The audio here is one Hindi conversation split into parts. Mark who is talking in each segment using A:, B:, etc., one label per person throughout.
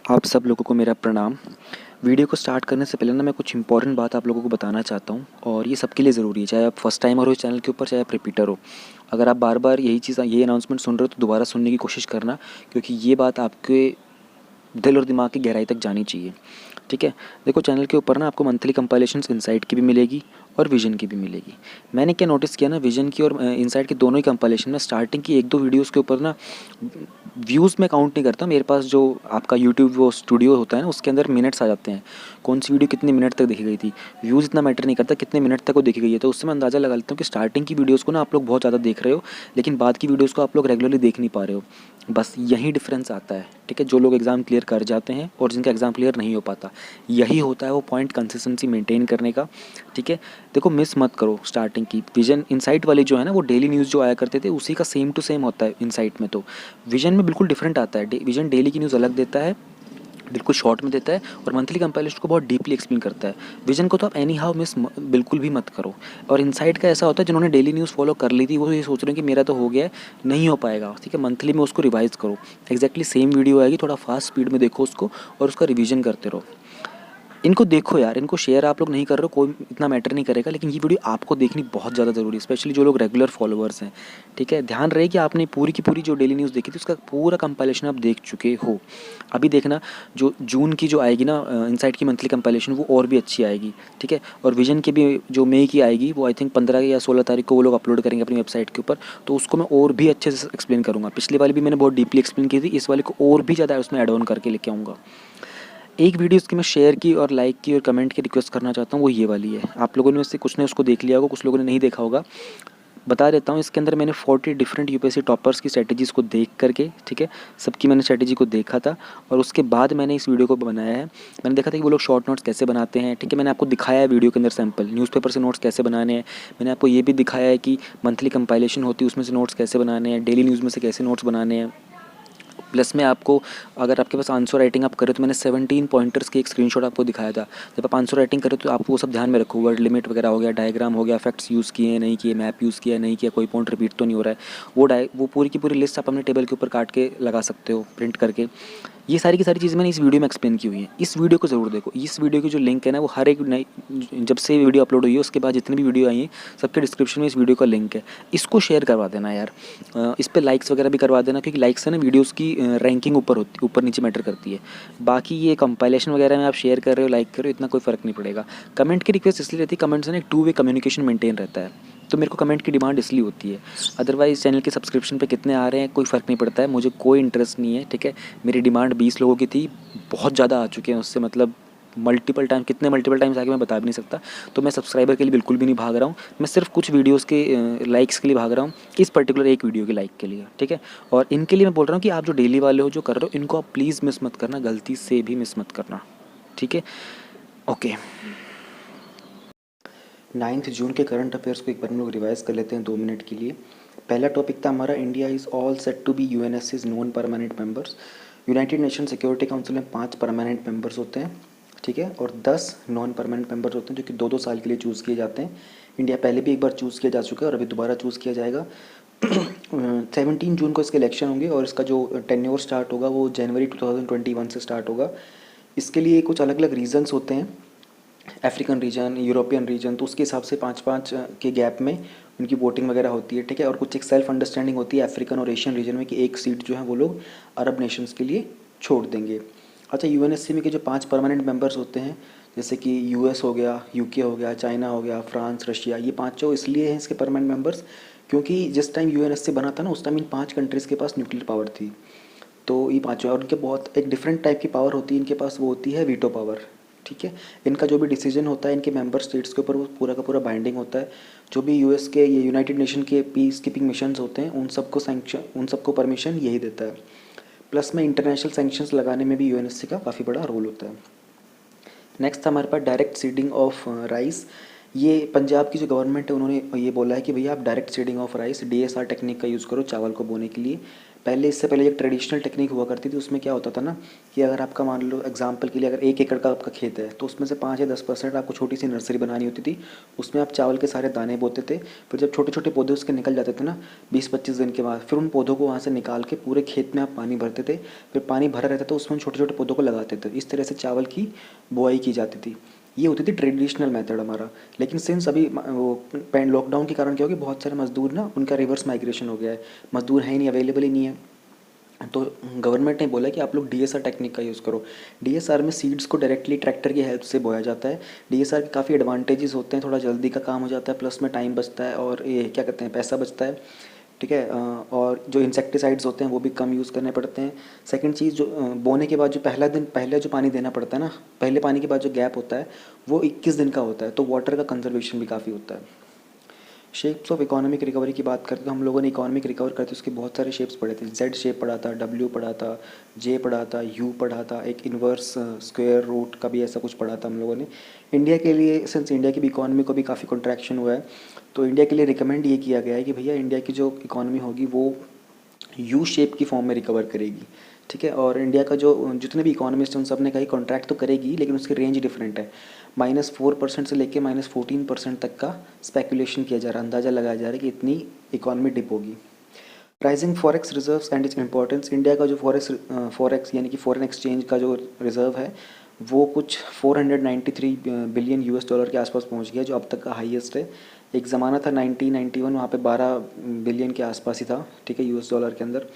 A: आप सब लोगों को मेरा प्रणाम। वीडियो को स्टार्ट करने से पहले ना मैं कुछ इंपॉर्टेंट बात आप लोगों को बताना चाहता हूँ और ये सबके लिए ज़रूरी है, चाहे आप फर्स्ट टाइमर हो इस चैनल के ऊपर, चाहे आप रिपीटर हो। अगर आप बार बार यही अनाउंसमेंट सुन रहे हो तो दोबारा सुनने की कोशिश करना, क्योंकि ये बात आपके दिल और दिमाग की गहराई तक जानी चाहिए। ठीक है, देखो चैनल के ऊपर ना आपको मंथली कंपाइलेशंस इनसाइट की भी मिलेगी और विजन की भी मिलेगी। मैंने क्या नोटिस किया ना, विजन की और इनसाइट की दोनों ही कंपाइलेशन में स्टार्टिंग की 1-2 वीडियोस के ऊपर ना व्यूज़ में काउंट नहीं करता। मेरे पास जो आपका यूट्यूब वो स्टूडियो होता है ना, उसके अंदर मिनट्स आ जाते हैं, कौन सी वीडियो कितने मिनट तक देखी गई थी। व्यूज़ इतना मैटर नहीं करता, कितने मिनट तक वो देखी गई है। तो उससे मैं अंदाज़ा लगा लेता हूँ कि स्टार्टिंग की वीडियोज़ को ना आप लोग बहुत ज़्यादा देख रहे हो, लेकिन बाद की वीडियोज़ को आप लोग रेगुलरली देख नहीं पा रहे हो। बस यही डिफरेंस आता है। ठीक है, जो लोग एग्ज़ाम क्लियर कर जाते हैं और जिनका एग्ज़ाम क्लियर नहीं हो पाता, यही होता है वो पॉइंट, कंसिस्टेंसी मेंटेन करने का। ठीक है, देखो मिस मत करो स्टार्टिंग की। विजन इनसाइट वाले जो है ना, वो डेली न्यूज़ जो आया करते थे उसी का सेम टू सेम होता है इनसाइट में। तो विजन में बिल्कुल डिफरेंट आता है। विजन डेली की न्यूज़ अलग देता है, बिल्कुल शॉर्ट में देता है, और मंथली कंपाइलेशन को बहुत डीपली एक्सप्लेन करता है। विजन को तो आप एनी हाउ मिस बिल्कुल भी मत करो। और इनसाइट का ऐसा होता है, जिन्होंने डेली न्यूज़ फॉलो कर ली थी वो ये सोच रहे हैं कि मेरा तो हो गया है, नहीं हो पाएगा। ठीक है, मंथली में उसको रिवाइज करो। एग्जैक्टली सेम वीडियो आएगी, थोड़ा फास्ट स्पीड में देखो उसको और उसका रिवीजन करते रहो। इनको देखो यार, इनको शेयर आप लोग नहीं कर रहे हो, कोई इतना मैटर नहीं करेगा, लेकिन ये वीडियो आपको देखनी बहुत ज़्यादा ज़रूरी है, स्पेशली जो लोग रेगुलर फॉलोअर्स हैं। ठीक है, ध्यान रहे कि आपने पूरी की पूरी जो डेली न्यूज़ देखी थी उसका पूरा कंपाइलेशन आप देख चुके हो। अभी देखना, जो जून की जो आएगी ना इनसाइट की मंथली कंपाइलेशन, वो और भी अच्छी आएगी। ठीक है, और विजन की भी जो मई की आएगी, वो आई थिंक 15 या 16 तारीख को वो लोग अपलोड करेंगे अपनी वेबसाइट के ऊपर। तो उसको मैं और भी अच्छे से एक्सप्लेन करूँगा। पिछली वाली भी मैंने बहुत डीपली एक्सप्लेन की थी, इस वाले को और भी ज़्यादा उसमें एड ऑन करके लेके आऊँगा। एक वीडियो इसकी मैं शेयर की और लाइक की और कमेंट की रिक्वेस्ट करना चाहता हूँ, वो ये वाली है। आप लोगों ने उससे कुछ ने उसको देख लिया होगा, कुछ लोगों ने नहीं देखा होगा। बता देता हूँ, इसके अंदर मैंने 40 डिफरेंट यूपीएससी टॉपर्स की स्ट्रेटजीज़ को देख करके, ठीक है, सबकी मैंने स्ट्रेटजी को देखा था और उसके बाद मैंने इस वीडियो को बनाया है। मैंने देखा था कि वो लोग शॉर्ट नोट्स कैसे बनाते हैं। ठीक है, मैंने आपको दिखाया है वीडियो के अंदर सैंपल न्यूज़पेपर से नोट्स कैसे बनाने हैं। मैंने आपको ये भी दिखाया है कि मंथली कंपाइलेशन होती है उसमें से नोट्स कैसे बनाने हैं, डेली न्यूज़ में से कैसे नोट्स बनाने हैं। प्लस में आपको, अगर आपके पास आंसर राइटिंग आप करें, तो मैंने 17 पॉइंटर्स की एक स्क्रीनशॉट आपको दिखाया था। जब आप आंसर राइटिंग करें तो आप वो सब ध्यान में रखो, वर्ड लिमिट वगैरह हो गया, डायग्राम हो गया, फैक्ट्स यूज़ किए नहीं किए, मैप यूज़ किया नहीं किया, कोई पॉइंट रिपीट तो नहीं हो रहा है। वो पूरी की पूरी लिस्ट आप अपने टेबल के ऊपर काट के लगा सकते हो, प्रिंट करके। ये सारी की सारी चीज़ें मैंने इस वीडियो में एक्सप्लेन की हुई हैं। इस वीडियो को ज़रूर देखो। इस वीडियो की जो लिंक है ना, वो हर एक नई, जब से वीडियो अपलोड हुई है उसके बाद जितनी भी वीडियो आई हैं, सबके डिस्क्रिप्शन में इस वीडियो का लिंक है। इसको शेयर करवा देना यार, इस पर लाइक्स वगैरह भी करवा देना, क्योंकि लाइक्स से ना वीडियोज़ की रैंकिंग ऊपर नीचे मैटर करती है। बाकी ये कंपाइलेशन वगैरह में आप शेयर कर रहे हो, लाइक कर रहे हो, इतना कोई फ़र्क नहीं पड़ेगा। कमेंट की रिक्वेस्ट इसलिए रहती है, कमेंट से ना एक 2 वे कम्युनिकेशन मेंटेन रहता है। तो मेरे को कमेंट की डिमांड इसलिए होती है। अदरवाइज़ चैनल के सब्सक्रिप्शन पे कितने आ रहे हैं कोई फ़र्क नहीं पड़ता है, मुझे कोई इंटरेस्ट नहीं है। ठीक है, मेरी डिमांड 20 लोगों की थी, बहुत ज़्यादा आ चुके हैं उससे, मतलब कितने मल्टीपल टाइम्स आके मैं बता भी नहीं सकता। तो मैं सब्सक्राइबर के लिए बिल्कुल भी नहीं भाग रहा हूँ, मैं सिर्फ कुछ वीडियोज़ के लाइक्स के लिए भाग रहा हूँ, इस पर्टिकुलर एक वीडियो के लाइक के लिए। ठीक है, और इनके लिए मैं बोल रहा हूँ कि आप जो डेली वाले हो, जो कर रहे हो, इनको आप प्लीज़ मिस मत करना, गलती से भी मिस मत करना। ठीक है, ओके। 9 जून के करंट अफेयर्स को एक बार हम लोग रिवाइज कर लेते हैं 2 मिनट के लिए। पहला टॉपिक था हमारा, India is all set to be UNSC's non permanent members. United Nation Security Council में 5 परमानेंट मेंबर्स होते हैं, ठीक है, और 10 नॉन परमानेंट मेंबर्स होते हैं जो कि 2-2 साल के लिए चूज़ किए जाते हैं। इंडिया पहले भी एक बार चूज़ किया जा चुका है और अभी दोबारा चूज़ किया जाएगा। 17 जून को इसके इलेक्शन होंगे और इसका जो टेन्योर स्टार्ट होगा वो जनवरी 2021 से स्टार्ट होगा। इसके लिए कुछ अलग अलग रीजन्स होते हैं, अफ्रीकन रीजन, यूरोपियन रीजन, तो उसके हिसाब से 5-5 के गैप में उनकी वोटिंग वगैरह होती है। ठीक है, और कुछ एक सेल्फ अंडरस्टैंडिंग होती है अफ्रीकन और एशियन रीजन में कि एक सीट जो है वो लोग अरब नेशंस के लिए छोड़ देंगे। अच्छा, यूएनएससी में के जो 5 परमानेंट मेंबर्स होते हैं, जैसे कि यूएस हो गया, यूके हो गया, चाइना हो गया, फ्रांस, रशिया, ये 5 इसलिए हैं इसके परमानेंट मेंबर्स क्योंकि जिस टाइम यूएनएससी बना था ना, उस टाइम इन 5 कंट्रीज़ के पास न्यूक्लियर पावर थी। तो ये पाँचों, और उनके बहुत एक डिफरेंट टाइप की पावर होती है इनके पास, वो होती है वीटो पावर। ठीक है, इनका जो भी डिसीजन होता है इनके मेंबर स्टेट्स के ऊपर वो पूरा का पूरा बाइंडिंग होता है। जो भी यूएस के, ये यूनाइटेड नेशन के पीस कीपिंग मिशंस होते हैं, उन सबको परमिशन यही देता है। प्लस में इंटरनेशनल सैंक्शंस लगाने में भी यूएनएससी का काफ़ी बड़ा रोल होता है। नेक्स्ट था हमारे पास डायरेक्ट सीडिंग ऑफ राइस। ये पंजाब की जो गवर्नमेंट है उन्होंने ये बोला है कि भैया आप direct seeding of rice, DSR technique का यूज़ करो चावल को बोने के लिए। पहले इससे पहले एक ट्रेडिशनल टेक्निक हुआ करती थी, उसमें क्या होता था ना कि अगर आपका मान लो एग्जांपल के लिए अगर 1 एकड़ का आपका खेत है तो उसमें से 5 या 10% आपको छोटी सी नर्सरी बनानी होती थी। उसमें आप चावल के सारे दाने बोते थे, फिर जब छोटे छोटे पौधे उसके निकल जाते थे ना 20-25 दिन के बाद, फिर उन पौधों को वहाँ से निकाल के पूरे खेत में आप पानी भरते थे। फिर पानी भरा रहता था उसमें छोटे छोटे पौधों को लगाते थे। इस तरह से चावल की बुआई की जाती थी। ये होती थी ट्रेडिशनल मेथड हमारा। लेकिन सिंस अभी वो लॉकडाउन के कारण क्या हो गया, बहुत सारे मजदूर ना उनका रिवर्स माइग्रेशन हो गया है, मजदूर है ही नहीं, अवेलेबल ही नहीं है। तो गवर्नमेंट ने बोला कि आप लोग डीएसआर टेक्निक का यूज़ करो। डीएसआर में सीड्स को डायरेक्टली ट्रैक्टर की हेल्प से बोया जाता है। डीएसआर के काफ़ी एडवांटेजेस होते हैं, थोड़ा जल्दी का काम हो जाता है, प्लस में टाइम बचता है और ये क्या कहते हैं पैसा बचता है। ठीक है। और जो इंसेक्टिसाइड्स होते हैं वो भी कम यूज़ करने पड़ते हैं। सेकंड चीज़, जो बोने के बाद जो पहले जो पानी देना पड़ता है ना, पहले पानी के बाद जो गैप होता है वो 21 दिन का होता है, तो वाटर का कंजर्वेशन भी काफ़ी होता है। शेप्स ऑफ इकोनॉमिक रिकवरी की बात करते तो हम लोगों ने इकोनॉमिक रिकवर करते उसके बहुत सारे शेप्स पढ़े थे। जेड शेप पढ़ा था, डब्ल्यू पढ़ा था, जे पढ़ा था, यू पढ़ा था, एक इन्वर्स स्क्वायर रूट का भी ऐसा कुछ पढ़ा था हम लोगों ने। इंडिया के लिए, सिंस इंडिया की भी इकोनॉमी को भी काफ़ी कॉन्ट्रैक्शन हुआ है, तो इंडिया के लिए रिकमेंड ये किया गया है कि भैया इंडिया की जो इकोनॉमी होगी वो यू शेप की फॉर्म में रिकवर करेगी। ठीक है। और इंडिया का जो जितने भी इकोनॉमिस्ट हैं उन सब ने कहा कॉन्ट्रैक्ट तो करेगी, लेकिन उसकी रेंज डिफरेंट है। -4% से लेके -14% तक का स्पेकुलेशन किया जा रहा है, अंदाज़ा लगाया जा रहा है कि इतनी इकोनॉमी डिप होगी। Rising forex reserves and its importance, India का जो फॉरेक्स यानी कि फॉरेन एक्सचेंज का जो रिज़र्व है वो कुछ 493 बिलियन US डॉलर के आसपास पहुंच गया, जो अब तक का हाईएस्ट है। एक ज़माना था 1991, वहाँ पे 12 बिलियन के आसपास ही था। ठीक है, US डॉलर के अंदर।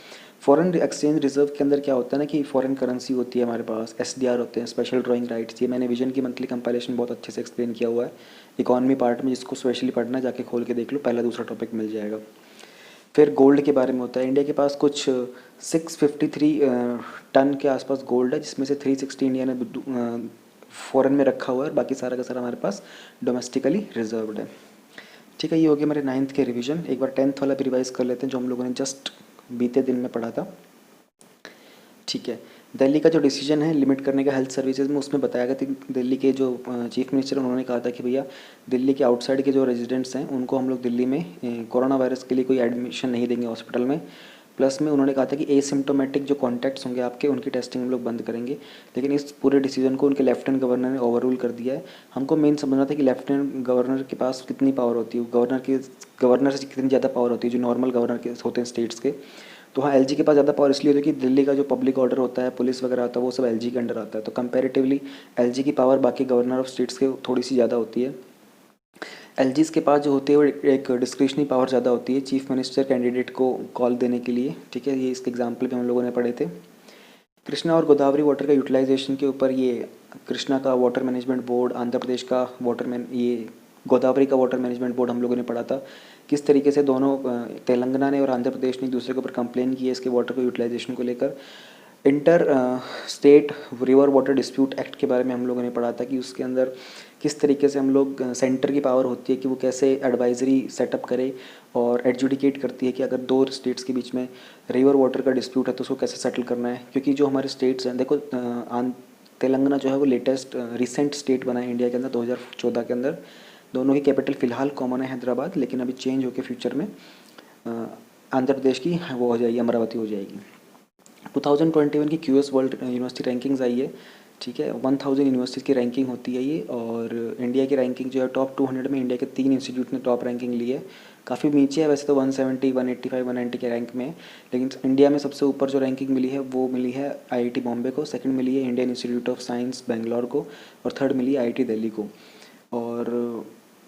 A: फॉरेन एक्सचेंज रिजर्व के अंदर क्या होता है ना कि फॉरेन करेंसी होती है हमारे पास, SDR होते हैं, स्पेशल ड्राइंग राइट्स। ये मैंने विजन की मंथली कंपाइलेशन बहुत अच्छे से एक्सप्लेन किया हुआ है इकॉनमी पार्ट में, जिसको स्पेशली पढ़ना जाके खोल के देख लो, पहला दूसरा टॉपिक मिल जाएगा। फिर गोल्ड के बारे में होता है, इंडिया के पास कुछ 653 टन के आसपास गोल्ड है, जिसमें से 360 इंडिया ने फॉरेन में रखा हुआ है, और बाकी सारा का सारा हमारे पास डोमेस्टिकली रिजर्व्ड है। ठीक है, ये हो गया मेरे 9th के रिवीजन। एक बार 10th वाला भी रिवाइज कर लेते हैं जो हम लोगों ने जस्ट बीते दिन में पढ़ा था। ठीक है, दिल्ली का जो डिसीजन है लिमिट करने का हेल्थ सर्विसेज में, उसमें बताया गया था दिल्ली के जो चीफ मिनिस्टर उन्होंने कहा था कि भैया दिल्ली के आउटसाइड के जो रेजिडेंट्स हैं उनको हम लोग दिल्ली में कोरोना वायरस के लिए कोई एडमिशन नहीं देंगे हॉस्पिटल में। प्लस में उन्होंने कहा था कि एसिम्टोमेटिक जो कॉन्टैक्ट्स होंगे आपके, उनकी टेस्टिंग हम लोग बंद करेंगे। लेकिन इस पूरे डिसीजन को उनके लेफ्टिनेंट गवर्नर ने ओवररूल कर दिया है। हमको मेन समझना था कि लेफ्टिनेंट गवर्नर के पास कितनी पावर होती है, गवर्नर से कितनी ज़्यादा पावर होती है जो नॉर्मल गवर्नर के होते हैं स्टेट्स के। तो हाँ, एलजी के पास ज़्यादा पावर इसलिए होती है कि दिल्ली का जो पब्लिक ऑर्डर होता है, पुलिस वगैरह आता है, वो सब एलजी के अंडर आता है। तो कंपैरेटिवली एलजी की पावर बाकी गवर्नर ऑफ स्टेट्स के थोड़ी सी ज़्यादा होती है। एलजीज के पास जो होती है वो एक डिस्क्रिशनरी पावर ज़्यादा होती है चीफ मिनिस्टर कैंडिडेट को कॉल देने के लिए। ठीक है, ये इसके एग्जाम्पल भी हम लोगों ने पढ़े थे। कृष्णा और गोदावरी वाटर का यूटिलाइजेशन के ऊपर ये कृष्णा का water management board, Andhra Pradesh का ये गोदावरी का वाटर मैनेजमेंट बोर्ड हम लोगों ने पढ़ा था। किस तरीके से दोनों तेलंगाना ने और आंध्र प्रदेश ने एक दूसरे के ऊपर कंप्लेन की है इसके वाटर को यूटिलाइजेशन को लेकर। Inter state river water dispute act के बारे में हम लोगों ने पढ़ा था कि उसके अंदर किस तरीके से हम लोग सेंटर की पावर होती है कि वो कैसे एडवाइजरी सेटअप करे और एडजुडिकेट करती है कि अगर दो स्टेट्स के बीच में रिवर वाटर का डिस्प्यूट है तो उसको कैसे सेटल करना है। क्योंकि जो हमारे स्टेट्स हैं, देखो तेलंगाना जो है वो लेटेस्ट रिसेंट स्टेट बना है इंडिया के अंदर 2014 के अंदर। दोनों की कैपिटल फ़िलहाल कॉमन है हैदराबाद, लेकिन अभी चेंज होकर फ्यूचर में आंध्र प्रदेश की वो हो जाएगी, अमरावती हो जाएगी। 2021 की क्यूएस वर्ल्ड यूनिवर्सिटी रैंकिंग्स आई है। ठीक है, 1000 यूनिवर्सिटीज़ की रैंकिंग होती है ये, और इंडिया की रैंकिंग जो है टॉप 200 में इंडिया के 3 इंस्टीट्यूट ने टॉप रैंकिंग ली है। काफ़ी नीचे है वैसे तो, 170, 185, 190 के रैंक में है, लेकिन इंडिया में सबसे ऊपर जो रैंकिंग मिली है वो मिली है आईआईटी बॉम्बे को, सेकंड मिली है Indian institute of science Bangalore को, और थर्ड मिली है आईआईटी दिल्ली को। और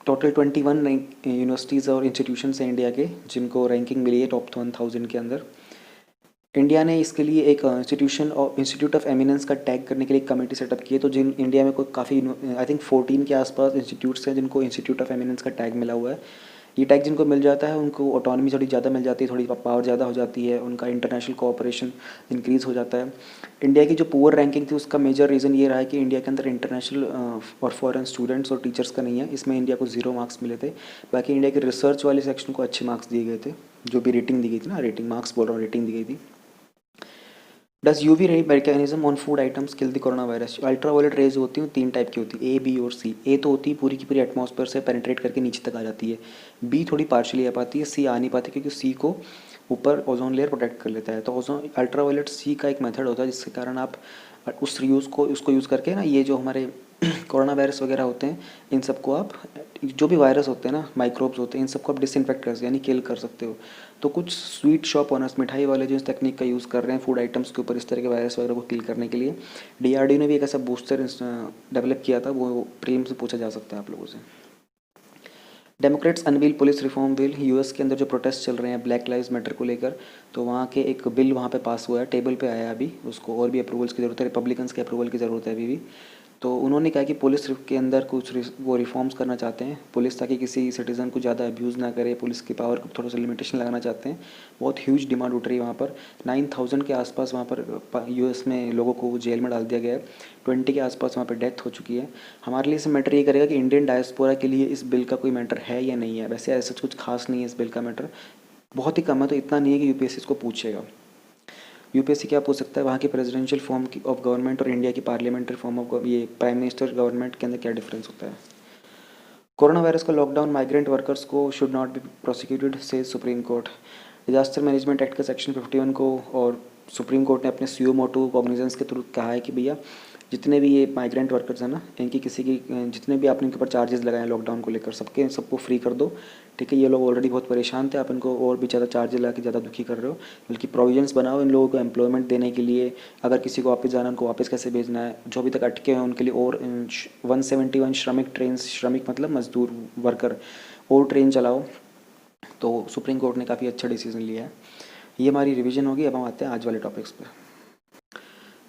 A: टोटल 21 यूनिवर्सिटीज़ और इंस्टीट्यूशंस हैं इंडिया के जिनको रैंकिंग मिली है टॉप 1000 के अंदर। इंडिया ने इसके लिए एक इंस्टीट्यूट ऑफ एमिनेंस का टैग करने के लिए एक कमेटी सेटअप की है। तो जिन इंडिया में कोई काफ़ी आई थिंक 14 के आसपास इंस्टीट्यूट्स हैं जिनको इंस्टीट्यूट ऑफ एमिनेंस का टैग मिला हुआ है। ये टैग जिनको मिल जाता है उनको ऑटोनॉमी थोड़ी ज़्यादा मिल जाती है, थोड़ी पावर ज़्यादा हो जाती है, उनका इंटरनेशनल कोऑपरेशन इंक्रीज़ हो जाता है। इंडिया की जो पुअर रैंकिंग थी उसका मेजर रीज़न ये रहा है कि इंडिया के अंदर इंटरनेशनल और फॉरेन स्टूडेंट्स और टीचर्स का नहीं है, इसमें इंडिया को 0 मार्क्स मिले थे। बाकी इंडिया के रिसर्च वाले सेक्शन को अच्छे मार्क्स दिए गए थे, जो भी रेटिंग दी गई थी ना, रेटिंग मार्क्स बोल रहा हूँ, रेटिंग दी गई थी। Does UV ray mechanism on food items kill the corona virus. Ultraviolet rays होती हैं 3 टाइप की होती है, ए, बी और सी। ए तो होती है पूरी की पूरी एटमॉस्फेयर से पेनिट्रेट करके नीचे तक आ जाती है, बी थोड़ी पार्शली आ पाती है, सी आ नहीं पाती क्योंकि सी को ऊपर ओजोन लेयर प्रोटेक्ट कर लेता है। तो ओजोन अल्ट्रावायलेट सी का एक मेथड होता है जिसके कारण आप उसको यूज़ करके ना ये जो हमारे कोरोना वायरस वगैरह होते हैं इन सबको आप, जो भी वायरस होते हैं ना, माइक्रोब्स होते हैं, इन सबको आप डिसइंफेक्ट कर यानी किल कर सकते हो। तो कुछ स्वीट शॉप ओनर्स, मिठाई वाले जो इस तकनीक का यूज़ कर रहे हैं फूड आइटम्स के ऊपर इस तरह के वायरस वगैरह को किल करने के लिए, DRDO ने भी एक ऐसा बूस्टर डेवलप किया था, वो प्रीलिम्स से पूछा जा सकता है आप लोगों से। Democrats unveil police reform bill, US के अंदर जो प्रोटेस्ट चल रहे हैं ब्लैक लाइव्स मैटर को लेकर, तो वहाँ के एक बिल वहाँ पे पास हुआ है, टेबल पे आया है अभी, उसको और भी अप्रूवल्स की ज़रूरत है, रिपब्लिकन्स के अप्रूवल की ज़रूरत है अभी भी। तो उन्होंने कहा कि पुलिस के अंदर कुछ वो रिफॉर्म्स करना चाहते हैं, पुलिस ताकि किसी सिटीज़न को ज़्यादा अब्यूज़ ना करे, पुलिस की पावर को थोड़ा सा लिमिटेशन लगाना चाहते हैं। बहुत ह्यूज डिमांड उठ रही है वहाँ पर। 9,000 के आसपास वहाँ पर यूएस में लोगों को जेल में डाल दिया गया है, 20 के आसपास वहाँ पर डेथ हो चुकी है। हमारे लिए इस मैटर ये करेगा कि इंडियन डायस्पोरा के लिए इस बिल का कोई मैटर है या नहीं है। वैसे ऐसा कुछ खास नहीं है इस बिल का मैटर, बहुत ही कम है, तो इतना नहीं है कि यूपीएससी इसको पूछेगा। यूपीएससी क्या पूछ सकता है, वहाँ की प्रेसिडेंशियल फॉर्म ऑफ गवर्नमेंट और इंडिया की पार्लियामेंट्री फॉर्म ऑफ ये प्राइम मिनिस्टर गवर्नमेंट के अंदर क्या डिफरेंस होता है। कोरोना वायरस का लॉकडाउन माइग्रेंट वर्कर्स को शुड नॉट बी प्रोसिक्यूटेड से supreme court. Disaster management act का सेक्शन 51 को और सुप्रीम कोर्ट ने अपने सीओ मोटो कॉग्निजेंस के थ्रू कहा है कि भैया जितने भी ये माइग्रेंट वर्कर्स हैं ना, इनकी किसी की जितने भी आपने इनके ऊपर चार्जेस लगाए लॉकडाउन को लेकर सबको फ्री कर दो। ठीक है, ये लोग ऑलरेडी बहुत परेशान थे, आप इनको और भी ज़्यादा चार्जेस लगा के ज़्यादा दुखी कर रहे हो। बल्कि प्रोविजंस बनाओ इन लोगों को एम्प्लॉयमेंट देने के लिए, अगर किसी को वापस जाना है उनको वापस कैसे भेजना है, जो अभी तक अटके हैं उनके लिए और 171 श्रमिक ट्रेन, श्रमिक मतलब मजदूर वर्कर, और ट्रेन चलाओ। तो सुप्रीम कोर्ट ने काफ़ी अच्छा डिसीजन लिया है। ये हमारी रिवीजन होगी। अब हम आते हैं आज वाले टॉपिक्स पर।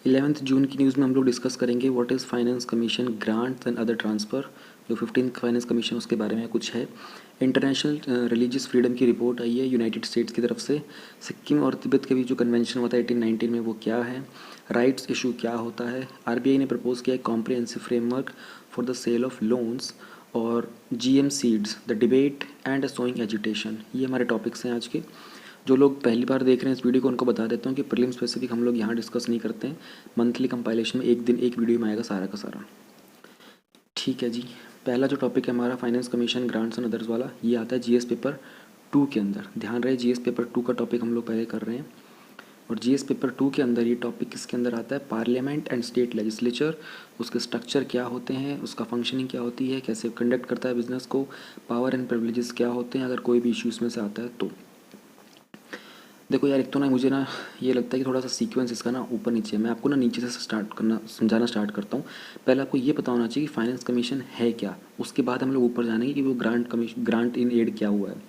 A: 11 जून की न्यूज़ में हम लोग डिस्कस करेंगे what is finance commission, grants and other transfer. जो 15th फाइनेंस कमीशन उसके बारे में कुछ है। इंटरनेशनल रिलीजियस फ्रीडम की रिपोर्ट आई है यूनाइटेड स्टेट्स की तरफ से। सिक्किम और तिब्बत के बीच जो कन्वेंशन हुआ था 1819 में, वो क्या है। राइट्स इशू क्या होता है। आरबीआई ने प्रपोज किया है comprehensive framework for the sale of loans. और GM seeds, the debate and sowing agitation, ये हमारे टॉपिक्स हैं आज के। जो लोग पहली बार देख रहे हैं इस वीडियो को उनको बता देता हूँ कि प्रीलिम स्पेसिफिक हम लोग यहाँ डिस्कस नहीं करते हैं। मंथली कंपाइलेशन में एक दिन एक वीडियो में आएगा सारा का सारा। ठीक है जी, पहला जो टॉपिक है हमारा finance commission, grants and others वाला, ये आता है GS पेपर 2 के अंदर। ध्यान रहे GS पेपर 2 का टॉपिक हम लोग पहले कर रहे हैं। और GS पेपर 2 के अंदर ये टॉपिक किसके अंदर आता है, पार्लियामेंट एंड स्टेट लेजिस्लेचर, उसके स्ट्रक्चर क्या होते हैं, उसका फंक्शनिंग क्या होती है, कैसे कंडक्ट करता है बिजनेस को, पावर एंड प्रिविलेजेस क्या होते हैं अगर कोई भी इशू इसमें से आता है तो। देखो यार, एक तो ना मुझे ना ये लगता है कि थोड़ा सा सीक्वेंस इसका ना ऊपर नीचे है। मैं आपको ना नीचे से स्टार्ट करना, समझाना स्टार्ट करता हूँ। पहले आपको ये पता होना चाहिए कि फाइनेंस कमीशन है क्या, उसके बाद हम लोग ऊपर जानेंगे कि वो ग्रांट इन एड क्या हुआ है।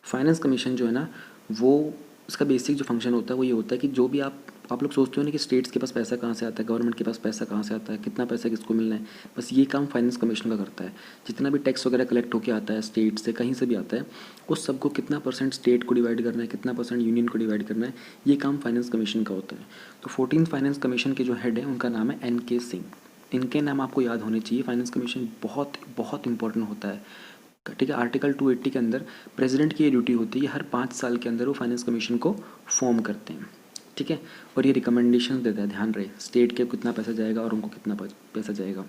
A: फाइनेंस कमीशन जो है ना, वो इसका बेसिक जो फंक्शन होता है वो ये होता है कि जो भी आप लोग सोचते हो ना कि स्टेट्स के पास पैसा कहाँ से आता है, गवर्नमेंट के पास पैसा कहाँ से आता है, कितना पैसा किसको मिलना है, बस ये काम फाइनेंस कमीशन का करता है। जितना भी टैक्स वगैरह कलेक्ट होकर आता है स्टेट से, कहीं से भी आता है, उस सबको कितना परसेंट स्टेट को डिवाइड करना है, कितना परसेंट यूनियन को डिवाइड करना है, ये काम फाइनेंस कमीशन का होता है। तो 14th फाइनेंस कमीशन के जो हेड है उनका नाम है NK सिंह। इनके नाम आपको याद होने चाहिए। फाइनेंस कमीशन बहुत बहुत इंपॉर्टेंट होता है। ठीक है, आर्टिकल 280 के अंदर प्रेसिडेंट की ये ड्यूटी होती है, हर 5 साल के अंदर वो फाइनेंस कमीशन को फॉर्म करते हैं। ठीक है, और ये रिकमेंडेशन देता है, ध्यान रहे, स्टेट के कितना पैसा जाएगा और उनको कितना पैसा जाएगा।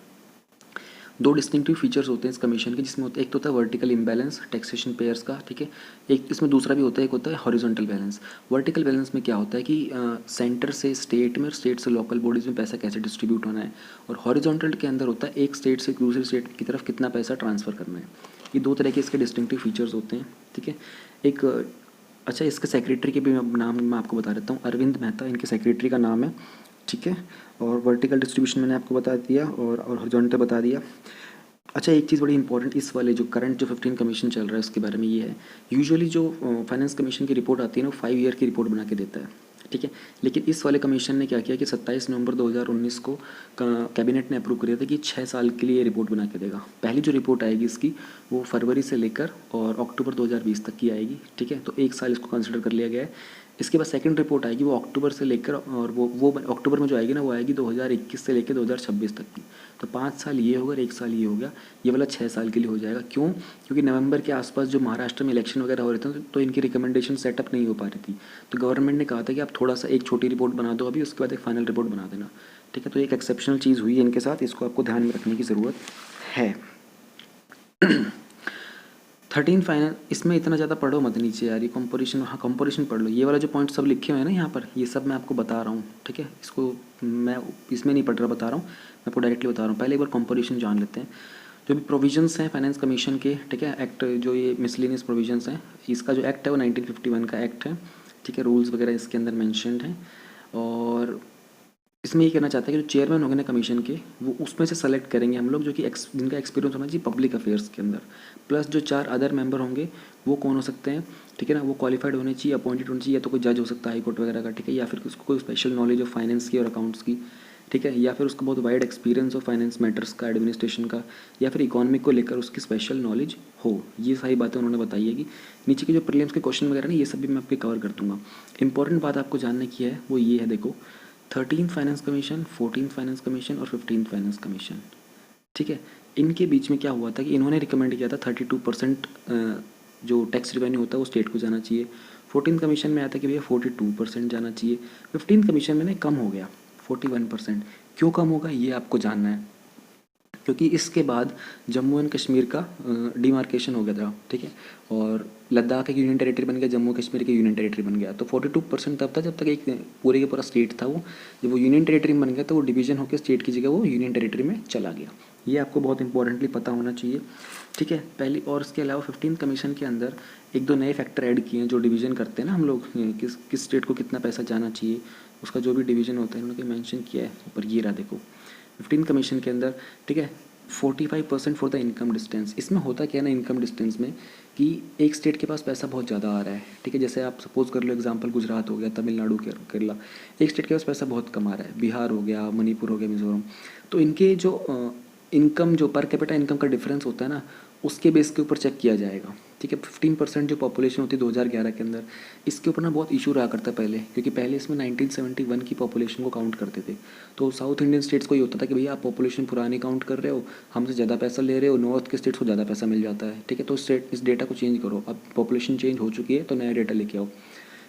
A: दो डिस्टिंक्टिव फीचर्स होते हैं इस कमीशन के, जिसमें होता है एक तो होता है वर्टिकल इम्बैलेंस टैक्सेशन पेयर्स का। ठीक है, एक इसमें दूसरा भी होता है, एक होता है हॉरिजॉन्टल बैलेंस। वर्टिकल बैलेंस में क्या होता है कि सेंटर से स्टेट में और स्टेट से लोकल बॉडीज़ में पैसा कैसे डिस्ट्रीब्यूट होना है। और हॉरिजॉन्टल के अंदर होता है एक स्टेट से दूसरे स्टेट की तरफ कितना पैसा ट्रांसफ़र करना है। ये दो तरह के इसके डिस्टिंक्टिव फीचर्स होते हैं। ठीक है, एक अच्छा, इसके सेक्रेटरी के भी नाम मैं आपको बता देता हूँ, अरविंद मेहता इनके सेक्रेटरी का नाम है। ठीक है, और वर्टिकल डिस्ट्रीब्यूशन मैंने आपको बता दिया और हॉरिजॉन्टल बता दिया। अच्छा, एक चीज़ बड़ी इंपॉर्टेंट इस वाले जो करंट जो 15 कमीशन चल रहा है उसके बारे में ये है, यूजुअली जो फाइनेंस कमीशन की रिपोर्ट आती है ना, वो 5 ईयर की रिपोर्ट बना के देता है। ठीक है, लेकिन इस वाले कमीशन ने क्या किया कि 27 नवंबर 2019 को कैबिनेट ने अप्रूव किया था कि 6 साल के लिए रिपोर्ट बना के देगा। पहली जो रिपोर्ट आएगी इसकी वो फरवरी से लेकर और अक्टूबर 2020 तक की आएगी। ठीक है, तो 1 साल इसको कंसिडर कर लिया गया है। इसके बाद सेकंड रिपोर्ट आएगी, वो अक्टूबर से लेकर और वो अक्टूबर में जो आएगी ना, वो आएगी 2021 से लेकर 2026 तक की। तो 5 साल ये होगा और 1 साल ये हो गया। ये वाला 6 साल के लिए हो जाएगा। क्यों? क्योंकि नवंबर के आसपास जो महाराष्ट्र में इलेक्शन वगैरह हो रहे थे तो इनकी रिकमेंडेशन सेटअप नहीं हो पा रही थी। तो गवर्नमेंट ने कहा था कि आप थोड़ा सा एक छोटी रिपोर्ट बना दो अभी, उसके बाद एक फाइनल रिपोर्ट बना देना। ठीक है, तो एक एक्सेप्शनल चीज़ हुई है इनके साथ, इसको आपको ध्यान में रखने की ज़रूरत है। 13 फाइनेंस, इसमें इतना ज़्यादा पढ़ो मत नीचे यार, ये कंपोजिशन, हाँ कंपोजिशन पढ़ लो, ये वाला जो पॉइंट सब लिखे हुए हैं ना यहाँ पर, ये सब मैं आपको बता रहा हूँ, ठीक है। इसको मैं इसमें नहीं पढ़ रहा, बता रहा हूँ मैं आपको, डायरेक्टली बता रहा हूँ। पहले एक बार कंपोजिशन जान लेते हैं। जो भी प्रोविजंस हैं फाइनेंस कमीशन के, ठीक है, एक्ट, जो ये मिसलेनियस प्रोविजंस हैं, इसका जो एक्ट है वो 1951 का एक्ट है, ठीक है। रूल्स वगैरह इसके अंदर मैंशनड हैं। और इसमें ये कहना चाहता है कि जो चेयरमैन होंगे ना कमीशन के, वो उसमें से सेलेक्ट करेंगे हम लोग, जो कि जिनका एक्सपीरियंस होना चाहिए पब्लिक अफेयर्स के अंदर। प्लस जो 4 अदर मेंबर होंगे वो कौन हो सकते हैं, ठीक है ना, वो क्वालिफाइड होने चाहिए, अपॉइंटेड होने चाहिए, या तो कोई जज हो सकता है हाई कोर्ट वगैरह का, ठीक है, या फिर उसको कोई स्पेशल नॉलेज ऑफ फाइनेंस की और अकाउंट्स की, ठीक है, या फिर उसको बहुत wide experience of finance matters का, एडमिनिस्ट्रेशन का, या फिर इकोनॉमिक को लेकर उसकी स्पेशल नॉलेज हो। ये सारी बातें उन्होंने बताई है कि नीचे के जो प्रीलिम्स के क्वेश्चन वगैरह ना, ये सब भी मैं आपके कवर कर दूंगा। इंपॉर्टेंट बात आपको जानने की है वो ये है, देखो 13th finance commission, 14th finance commission और 15th फाइनेंस कमीशन, ठीक है। इनके बीच में क्या हुआ था कि इन्होंने रिकमेंड किया था 32% जो टैक्स रिवेन्यू होता है वो स्टेट को जाना चाहिए। 14th कमीशन में आया था कि भैया 42% जाना चाहिए। 15th कमीशन में ना कम हो गया 41%। क्यों कम होगा ये आपको जानना है, क्योंकि इसके बाद जम्मू एंड कश्मीर का डिमार्केशन हो गया था, ठीक है, और लद्दाख एक यूनियन टेरिटरी बन गया, जम्मू कश्मीर की यूनियन टेरिटरी बन गया। तो 42% तब था जब तक एक पूरे का पूरा स्टेट था वो, जब वो यूनियन टेरिटरी बन गया तो वो डिवीजन होकर स्टेट की जगह वो यूनियन टेरिटरी में चला गया। ये आपको बहुत इंपॉर्टेंटली पता होना चाहिए, ठीक है, पहली। और इसके अलावा 15th कमीशन के अंदर एक दो नए फैक्टर ऐड किए हैं जो डिवीजन करते हैं ना हम लोग, किस स्टेट को कितना पैसा जाना चाहिए, उसका जो भी डिवीजन होता है उन्होंने मेंशन किया है ऊपर, ये रहा देखो 15 कमीशन के अंदर, ठीक है। 45% फॉर द इनकम डिस्टेंस। इसमें होता क्या है ना इनकम डिस्टेंस में, कि एक स्टेट के पास पैसा बहुत ज़्यादा आ रहा है, ठीक है, जैसे आप सपोज कर लो एग्जांपल गुजरात हो गया, तमिलनाडु, केरला, एक स्टेट के पास पैसा बहुत कम आ रहा है, बिहार हो गया, मणिपुर हो गया, मिजोरम। तो इनके जो इनकम, जो पर कैपिटा इनकम का डिफरेंस होता है ना, उसके बेस के ऊपर चेक किया जाएगा, ठीक है। 15% जो पॉपुलेशन होती है 2011 के अंदर, इसके ऊपर ना बहुत इशू रहा करता पहले, क्योंकि पहले इसमें 1971 की पॉपुलेशन को काउंट करते थे। तो साउथ इंडियन स्टेट्स को ये होता था कि भैया आप पॉपुलेशन पुरानी काउंट कर रहे हो, हमसे ज़्यादा पैसा ले रहे हो, नॉर्थ के स्टेट्स को ज़्यादा पैसा मिल जाता है, ठीक है, तो स्टेट इस डेटा को चेंज करो, अब पॉपुलेशन चेंज हो चुकी है तो नया डेटा लेके आओ।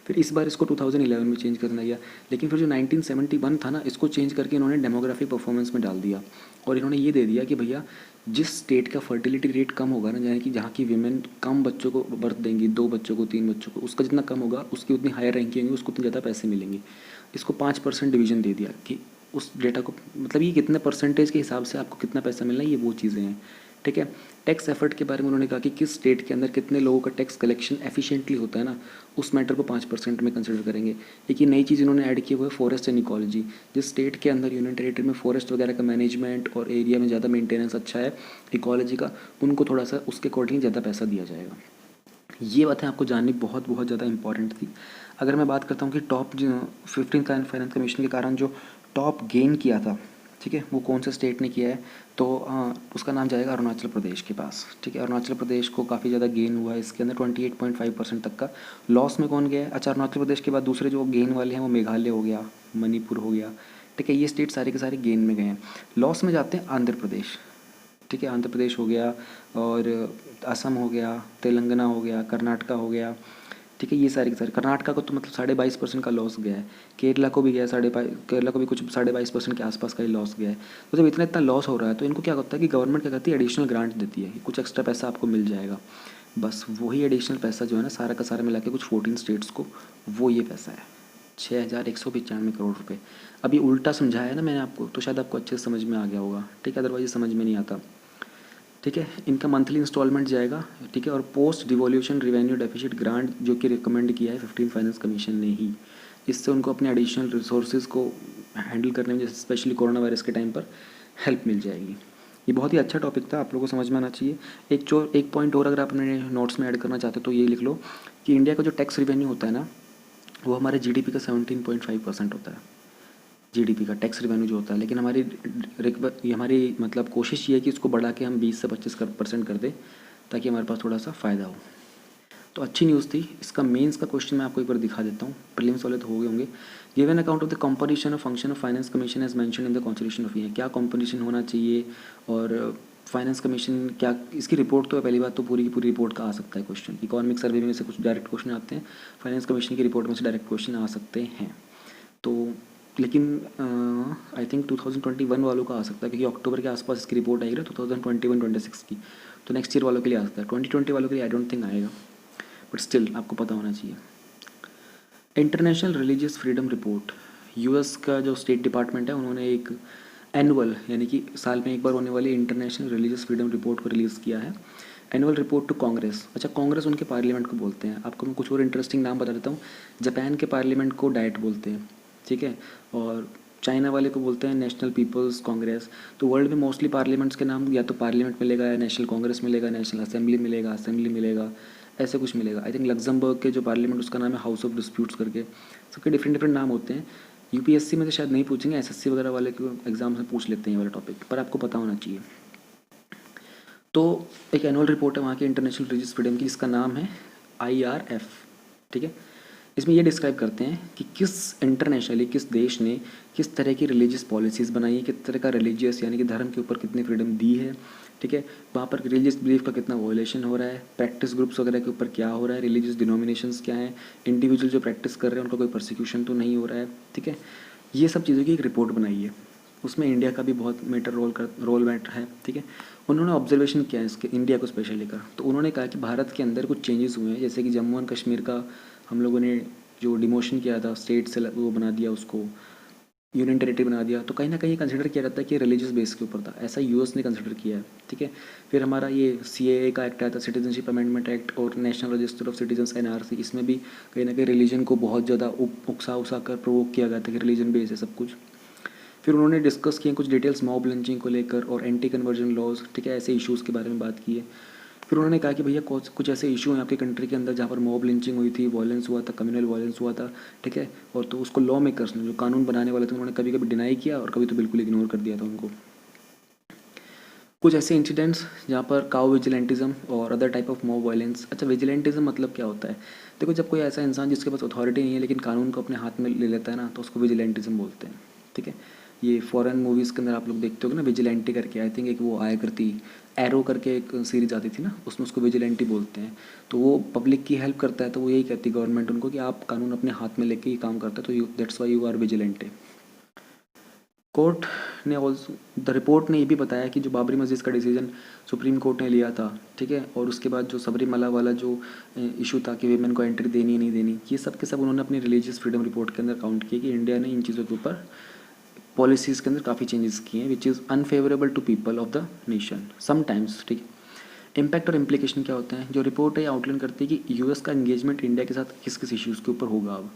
A: फिर इस बार इसको 2011 में चेंज करना गया, लेकिन फिर जो 1971 था ना, इसको चेंज करके इन्होंने डेमोग्राफिक परफॉर्मेंस में डाल दिया, और इन्होंने ये दे दिया कि भैया जिस स्टेट का फर्टिलिटी रेट कम होगा ना, यानी कि जहाँ की वीमेन कम बच्चों को बर्थ देंगी, 2 बच्चों को, 3 बच्चों को, उसका जितना कम होगा उसकी उतनी हायर रैंकिंग होगी, उसको उतने ज़्यादा पैसे मिलेंगे। इसको 5% डिवीजन दे दिया कि उस डेटा को, मतलब ये कितने परसेंटेज के हिसाब से आपको कितना पैसा मिलना है, ये वो चीज़ें हैं, ठीक है। टैक्स एफर्ट के बारे में उन्होंने कहा कि किस स्टेट के अंदर कितने लोगों का टैक्स कलेक्शन एफिशिएंटली होता है ना, उस मैटर को 5% में कंसिडर करेंगे। एक ये नई चीज़ इन्होंने ऐड की, वो है फॉरेस्ट एंड इकोलॉजी। जिस स्टेट के अंदर यूनियन टेरिटरी में फॉरेस्ट वगैरह का मैनेजमेंट और एरिया में ज़्यादा मेंटेनेंस अच्छा है इकोलॉजी का, उनको थोड़ा सा उसके अकॉर्डिंग ज़्यादा पैसा दिया जाएगा। ये बातें आपको जाननी बहुत बहुत ज़्यादा इंपॉर्टेंट थी। अगर मैं बात करता हूँ कि टॉप 15th फाइनेंस कमीशन के कारण जो टॉप गेन किया था, ठीक है, वो कौन से स्टेट ने किया है, तो उसका नाम जाएगा अरुणाचल प्रदेश के पास, ठीक है। अरुणाचल प्रदेश को काफ़ी ज़्यादा गेन हुआ है इसके अंदर, 28.5% तक का। लॉस में कौन गया है, अच्छा, अरुणाचल प्रदेश के बाद दूसरे जो गेन वाले हैं वो मेघालय हो गया, मणिपुर हो गया, ठीक है, ये स्टेट सारे के सारे गेन में गए हैं। लॉस में जाते हैं आंध्र प्रदेश, ठीक है, आंध्र प्रदेश हो गया, और असम हो गया, तेलंगाना हो गया, कर्नाटका हो गया, ठीक है, ये सारे के सारे। कर्नाटका को तो मतलब 22.5% का लॉस गया है, केरला को भी गया केरला को भी कुछ 22.5% के आसपास का ही लॉस गया है। तो जब इतना लॉस हो रहा है तो इनको क्या होता है कि गवर्नमेंट क्या करती है, एडिशनल ग्रांट देती है कि कुछ एक्स्ट्रा पैसा आपको मिल जाएगा। बस वही एडिशनल पैसा जो है ना, सारा का सारा मिला के कुछ 14 स्टेट्स को, वो ये पैसा है 6,195 करोड़ रुपये। अभी उल्टा समझाया है ना मैंने आपको, तो शायद आपको अच्छे से समझ में आ गया होगा, ठीक है, अदरवाइज समझ में नहीं आता, ठीक है। इनका मंथली इंस्टॉलमेंट जाएगा, ठीक है, और post devolution revenue deficit grant जो कि रिकमेंड किया है 15 फाइनेंस कमीशन ने ही, इससे उनको अपने एडिशनल रिसोर्सेज को हैंडल करने में, जैसे स्पेशली कोरोना वायरस के टाइम पर हेल्प मिल जाएगी। ये बहुत ही अच्छा टॉपिक था, आप लोगों को समझ में आना चाहिए। एक पॉइंट और अगर आप अपने नोट्स में ऐड करना चाहते हो तो ये लिख लो कि इंडिया का जो टैक्स रिवेन्यू होता है ना, वो हमारे जीडीपी का 17.5% होता है, जीडीपी का टैक्स रिवेन्यू जो होता है। लेकिन हमारी मतलब कोशिश ये है कि इसको बढ़ा के हम 20 से 25% कर दें, ताकि हमारे पास थोड़ा सा फ़ायदा हो। तो अच्छी न्यूज़ थी। इसका मेंस का क्वेश्चन मैं आपको एक बार दिखा देता हूँ, प्रीलिम्स वाले तो हो गए होंगे। Given account of the composition of function of finance commission as mention in the constitution of India, क्या कंपोजिशन होना चाहिए, और फाइनेंस कमीशन क्या, इसकी रिपोर्ट तो है, पहली बात तो पूरी की पूरी रिपोर्ट का आ सकता है क्वेश्चन। इकोनॉमिक सर्वे में से कुछ डायरेक्ट क्वेश्चन आते हैं, फाइनेंस कमीशन की रिपोर्ट में से डायरेक्ट क्वेश्चन आ सकते हैं। तो लेकिन आई थिंक 2021 वालों का आ सकता है, क्योंकि अक्टूबर के आसपास इसकी रिपोर्ट आएगी ना 2021-26 की, तो नेक्स्ट ईयर वालों के लिए आ सकता है। 2020 वालों के लिए आई डोंट थिंक आएगा, बट स्टिल आपको पता होना चाहिए। International religious freedom report, US का जो स्टेट डिपार्टमेंट है उन्होंने एक एनुअल यानी कि साल में एक बार होने वाली इंटरनेशनल रिलीजियस फ्रीडम रिपोर्ट को रिलीज़ किया है। Annual report to Congress. अच्छा, कांग्रेस उनके पार्लियामेंट को बोलते हैं। आपको मैं कुछ और इंटरेस्टिंग नाम बता देता हूँ। जापान के पार्लियामेंट को डाइट बोलते हैं, ठीक है, और चाइना वाले को बोलते हैं नेशनल पीपल्स कांग्रेस। तो वर्ल्ड में मोस्टली पार्लियामेंट्स के नाम या तो पार्लियामेंट मिलेगा, या नेशनल कांग्रेस मिलेगा, नेशनल असेंबली मिलेगा, ऐसे कुछ मिलेगा। आई थिंक लग्जमबर्ग के जो पार्लियामेंट उसका नाम है हाउस ऑफ डिस्प्यूट्स करके। सबके डिफरेंट डिफरेंट नाम होते हैं। यूपीएससी में तो शायद नहीं पूछेंगे, एसएससी वगैरह वाले को एग्जाम में पूछ लेते हैं ये वाला टॉपिक, पर आपको पता होना चाहिए। तो एक एनुअल रिपोर्ट है वहाँ की इंटरनेशनल रिलीजियस फ्रीडम की, जिसका नाम है IRF, ठीक है। इसमें ये डिस्क्राइब करते हैं कि किस इंटरनेशनली किस देश ने किस तरह की रिलीजियस पॉलिसीज़ बनाई है, किस तरह का रिलीजियस यानी कि धर्म के ऊपर कितनी फ्रीडम दी है, ठीक है। वहाँ पर रिलीजियस बिलीफ का कितना वॉयलेशन हो रहा है, प्रैक्टिस ग्रुप्स वगैरह के ऊपर क्या हो रहा है, रिलीजियस डिनोमिनेशंस क्या हैं, इंडिविजुअल जो प्रैक्टिस कर रहे हैं उनका कोई परसिक्यूशन तो नहीं हो रहा है, ठीक है। ये सब चीज़ों की एक रिपोर्ट बनाई है। उसमें इंडिया का भी बहुत रोल मैटर है, ठीक है। उन्होंने ऑब्जर्वेशन किया है इसके, इंडिया को स्पेशल लेकर। तो उन्होंने कहा कि भारत के अंदर कुछ चेंजेस हुए हैं, जैसे कि जम्मू एंड कश्मीर का हम लोगों ने जो डिमोशन किया था, स्टेट से वो बना दिया, उसको यूनियन टेरिटरी बना दिया। तो कहीं ना कहीं कंसिडर किया जाता है कि रिलीजियस बेस के ऊपर था, ऐसा यूएस ने कंसिडर किया है, ठीक है। फिर हमारा ये CAA का एक्ट आया था, सिटीजनशिप अमेंडमेंट एक्ट, और national register of citizens NRC। इसमें भी कहीं ना कहीं रिलीजन को बहुत ज़्यादा उकसा कर प्रोवोक किया गया था कि रिलीजन बेस है सब कुछ। फिर उन्होंने डिस्कस किए कुछ डिटेल्स मॉब लिंचिंग को लेकर और एंटी कन्वर्जन लॉज, ठीक है, ऐसे इश्यूज़ के बारे में बात की है। फिर उन्होंने कहा कि भैया कुछ ऐसे इशू हैं आपके कंट्री के अंदर जहाँ पर मॉब लिंचिंग हुई थी, वायलेंस हुआ था, कम्युनल वायलेंस हुआ था, ठीक है, और तो उसको लॉ मेकर्स ने, जो कानून बनाने वाले थे, उन्होंने कभी कभी डिनाई किया और कभी तो बिल्कुल इग्नोर कर दिया था उनको। कुछ ऐसे इंसिडेंट्स जहाँ पर काउ विजिलेंटिज्म और other type of mob violence. अच्छा, विजिलेंटिज्म मतलब क्या होता है? देखो, जब कोई ऐसा इंसान जिसके पास अथॉरिटी नहीं है लेकिन कानून को अपने हाथ में ले लेता है ना, तो उसको विजिलेंटिज्म बोलते हैं, ठीक है। ये फॉरेन मूवीज़ के अंदर आप लोग देखते हो ना, विजिलेंटी करके, आई थिंक एक वो आया करती, एरो करके एक सीरीज आती थी ना, उसमें उसको विजिलेंटी बोलते हैं। तो वो पब्लिक की हेल्प करता है, तो वो यही कहती है गवर्नमेंट उनको कि आप कानून अपने हाथ में लेके ही काम करते हो, तो that's why you are vigilante. Court ने ऑल्सो, द रिपोर्ट ने ये भी बताया कि जो बाबरी मस्जिद का डिसीजन सुप्रीम कोर्ट ने लिया था, ठीक है, और उसके बाद जो सबरीमला वाला जो इशू था कि वीमेन को एंट्री देनी नहीं देनी, ये सब के सब उन्होंने अपनी रिलीजियस फ्रीडम रिपोर्ट के अंदर काउंट किया कि इंडिया ने इन चीज़ों के ऊपर पॉलिसीज़ के अंदर काफ़ी चेंजेस किए हैं which is unfavourable to people of the nation sometimes, ठीक है। इम्पैक्ट और इम्प्लीकेशन क्या होते हैं? जो रिपोर्ट है आउटलाइन करती है कि यूएस का एंगेजमेंट इंडिया के साथ किस किस इश्यूज़ के ऊपर होगा। अब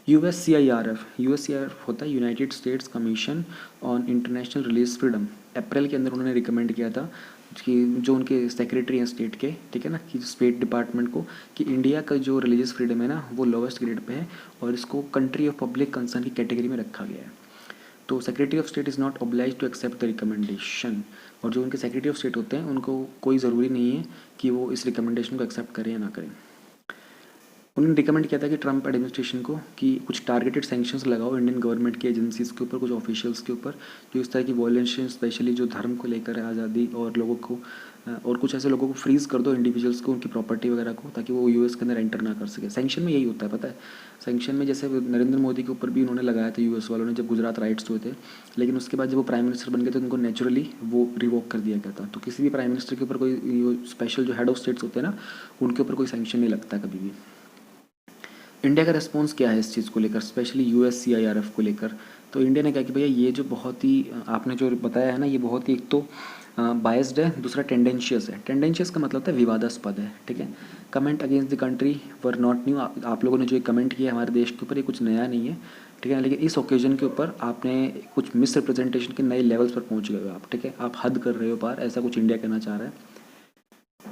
A: यूएससीआईआरएफ होता है, United States Commission on International religious Freedom. अप्रैल के अंदर उन्होंने रिकमेंड किया था कि जो उनके सेक्रेटरी हैं स्टेट के, ठीक है ना, कि स्टेट डिपार्टमेंट को, कि इंडिया का जो रिलीजियस फ्रीडम है ना वो लोवेस्ट ग्रेड पे है और इसको कंट्री ऑफ पब्लिक कंसर्न की कैटेगरी में रखा गया है। तो secretary of state is not oblige to accept the recommendation. और जो उनके सेक्रेटरी ऑफ स्टेट होते हैं उनको कोई ज़रूरी नहीं है कि वो इस रिकमेंडेशन को एक्सेप्ट करें या ना करें। उन्होंने रिकमेंड किया था कि ट्रंप एडमिनिस्ट्रेशन को कि कुछ टारगेटेड सैंक्शंस लगाओ इंडियन गवर्नमेंट की एजेंसीज़ के ऊपर, कुछ ऑफिशियल्स के ऊपर, जो इस तरह की वॉयलेंस स्पेशली जो धर्म को लेकर है, आज़ादी और लोगों को, और कुछ ऐसे लोगों को फ्रीज़ कर दो, इंडिविजुअल्स को, उनकी प्रॉपर्टी वगैरह को, ताकि वो यूएस के अंदर एंटर ना कर सके। सैंक्शन में यही होता है, पता है। सैंक्शन में जैसे नरेंद्र मोदी के ऊपर भी उन्होंने लगाया था यूएस वालों ने जब गुजरात राइट्स हुए थे, लेकिन उसके बाद जब वो प्राइम मिनिस्टर बन गए तो उनको नेचुरली वो रिवोक कर दिया गया था। तो किसी भी प्राइम मिनिस्टर के ऊपर कोई स्पेशल जो हेड ऑफ स्टेट्स होते हैं ना, उनके ऊपर कोई सैंक्शन नहीं लगता कभी भी। इंडिया का रिस्पॉन्स क्या है इस चीज़ को लेकर, स्पेशली यूएससीआईआरएफ को लेकर? तो इंडिया ने कहा कि भैया ये जो बहुत ही आपने जो बताया है ना, ये बहुत ही एक तो बायस्ड है, दूसरा टेंडेंशियस है। टेंडेंशियस का मतलब होता है विवादास्पद है, ठीक है। Comment against the country were not new. आप लोगों ने जो कमेंट किया हमारे देश के ऊपर, ये कुछ नया नहीं है, ठीक है। लेकिन इस ओकेजन के ऊपर आपने कुछ मिस रिप्रेजेंटेशन के नए लेवल्स पर पहुँच गए हो आप, ठीक है, आप हद कर रहे हो पार, ऐसा कुछ इंडिया कहना चाह रहा है।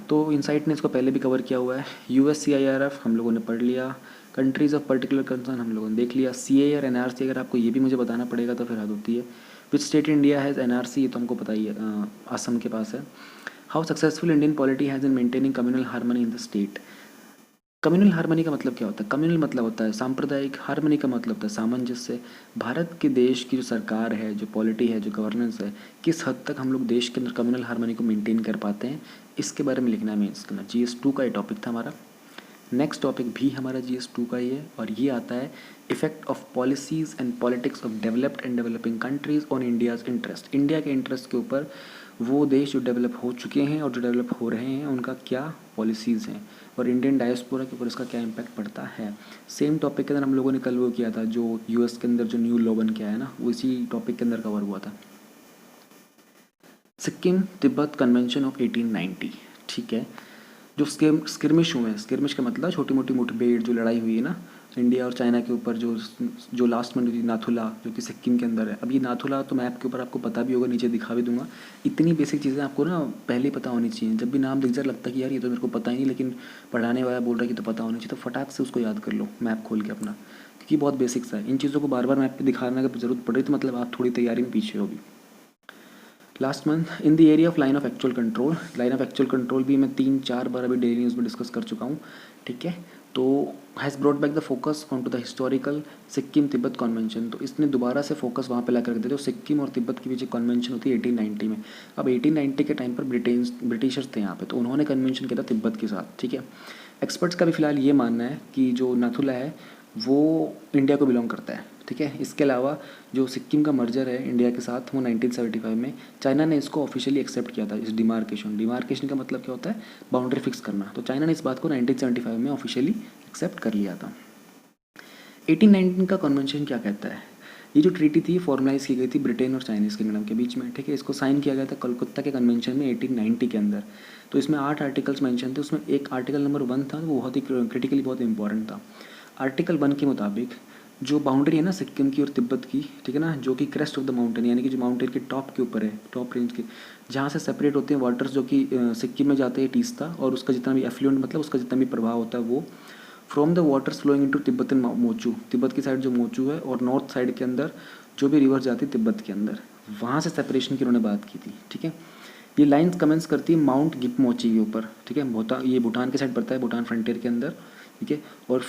A: तो इनसाइट ने इसको पहले भी कवर किया हुआ है। यूएससीआईआरएफ हम लोगों ने पढ़ लिया, कंट्रीज़ ऑफ पर्टिकुलर कंसर्न हम लोगों ने देख लिया। सीए और एनआरसी अगर आपको ये भी मुझे बताना पड़ेगा तो फिर हद होती है। Which state India has NRC, ये तो हमको पता ही है, असम के पास है। How successful Indian polity has in maintaining communal harmony in the state. Communal harmony का मतलब क्या होता है? कम्युनल मतलब होता है सांप्रदायिक, हार्मनी का मतलब होता है सामंजस्य। भारत के देश की जो सरकार है, जो पॉलिटी है, जो गवर्नेंस है, किस हद तक हम लोग देश के अंदर कम्युनल हार्मनी को मेंटेन कर पाते हैं, इसके बारे में लिखना है मेंस का। GS2 का ये टॉपिक था हमारा। नेक्स्ट टॉपिक भी हमारा GS2 का ही है और ये आता है effect of policies and politics of developed and developing countries on India's interest. India के इंटरेस्ट के ऊपर वो देश जो डेवलप हो चुके हैं और जो डेवलप हो रहे हैं उनका क्या पॉलिसीज़ हैं और इंडियन डायस्पोरा के ऊपर इसका क्या इम्पैक्ट पड़ता है। सेम टॉपिक के अंदर हम लोगों ने कल वो किया था, जो US के अंदर जो न्यू लॉ बन के आया ना, वो इसी टॉपिक के अंदर कवर हुआ था। सिक्किम तिब्बत कन्वेंशन ऑफ 1890, ठीक है। जो स्किर्मिश हुए हैं, स्किर्मिश का मतलब छोटी मोटी मुठभेड़ जो लड़ाई हुई है ना इंडिया और चाइना के ऊपर, जो लास्ट में हुई थी नाथुला, जो कि सिक्किम के अंदर है। अब ये नाथुला तो मैप के ऊपर आपको पता भी होगा, नीचे दिखा भी दूंगा। इतनी बेसिक चीज़ें आपको ना पहले ही पता होनी चाहिए। जब भी नाम दिख जाए लगता है कि यार ये तो मेरे को पता ही नहीं, लेकिन पढ़ाने वाला बोल रहा है कि तो पता होनी चाहिए, तो फटाक से उसको याद कर लो मैप खोल के अपना, क्योंकि बहुत बेसिक्स है। इन चीज़ों को बार बार मैप पर दिखाने की जरूरत पड़ रही तो मतलब आप थोड़ी तैयारी में पीछे हो भी। Last month in the area of line of actual control, line of actual control भी मैं 3-4 बार अभी डेली न्यूज़ में डिस्कस कर चुका हूँ, ठीक है। तो has brought back the focus on to the historical Sikkim Tibet convention. तो इसने दोबारा से फोकस वहाँ पे ला कर रख दिया जो सिक्किम और तिब्बत की बीच कन्वेंशन होती है 1890 में। अब 1890 के टाइम पर ब्रिटिशर्स थे यहाँ पे, तो उन्होंने कन्वेंशन किया था तिब्बत के साथ, ठीक है। एक्सपर्ट्स का भी फिलहाल ये मानना है कि जो नाथुला है वो इंडिया को बिलोंग करता है, ठीक है। इसके अलावा जो सिक्किम का मर्जर है इंडिया के साथ वो 1975 में चाइना ने इसको ऑफिशियली एक्सेप्ट किया था। इस डिमार्केशन का मतलब क्या होता है, बाउंड्री फिक्स करना। तो चाइना ने इस बात को 1975 में ऑफिशियली एक्सेप्ट कर लिया था। 1819 का कन्वेंशन क्या कहता है, ये जो ट्रीटी थी फॉर्मलाइज की गई थी ब्रिटेन और चाइनीज़ किंगडम के बीच में, ठीक है। इसको साइन किया गया था कलकत्ता के कन्वेंशन में 1890 के अंदर। तो इसमें 8 आर्टिकल्स मेंशन थे, उसमें एक आर्टिकल नंबर 1 था, वो बहुत ही क्रिटिकली बहुत इंपॉर्टेंट था। आर्टिकल 1 के मुताबिक जो बाउंड्री है ना सिक्किम की और तिब्बत की, ठीक है ना, जो कि क्रेस्ट ऑफ द माउंटेन यानी कि जो माउंटेन के टॉप के ऊपर है, टॉप रेंज के, जहाँ से सेपरेट होते हैं वाटर्स जो कि सिक्किम में जाते हैं तीस्ता, और उसका जितना भी एफ्लुएंट मतलब उसका जितना भी प्रभाव होता है वो from the waters flowing into Tibetan Mochu, Tibet की साइड जो मोचू है और नॉर्थ साइड के अंदर जो भी रिवर जाती है तिब्बत के अंदर, वहाँ से सेपरेशन की उन्होंने बात की थी, ठीक है। ये लाइन्स कमेंस करती है माउंट गिपमोची के ऊपर, ठीक है। ये भूटान के साइड पड़ता है, भूटान फ्रंटियर के अंदर, ठीक है। और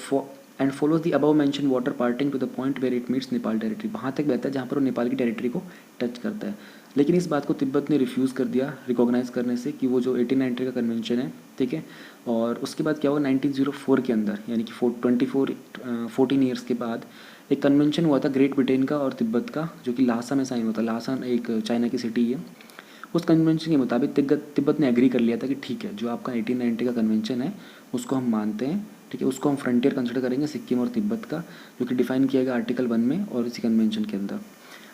A: and follows the above mention water parting to the point where it meets Nepal territory, वहाँ तक बहता है जहाँ पर वो नेपाल की टेरिटरी को टच करता है। लेकिन इस बात को तिब्बत ने रिफ्यूज़ कर दिया रिकॉग्नाइज करने से कि वो जो 1890 का कन्वेंशन है, ठीक है। और उसके बाद क्या हुआ 1904 के अंदर, यानी कि 14 ईयर्स के बाद एक कन्वेंशन हुआ था ग्रेट ब्रिटेन का और तिब्बत का, जो कि लासा में साइन हुआ था। लासा एक चाइना की सिटी है। उस कन्वेंशन के मुताबिक तिब्बत ने एग्री कर लिया था कि ठीक है, जो आपका 1890 का कन्वेंशन है उसको हम मानते हैं, ठीक है। उसको हम फ्रंटियर कंसिडर करेंगे सिक्किम और तिब्बत का, जो कि डिफाइन किया गया आर्टिकल 1 में और इसी कन्वेंशन के अंदर।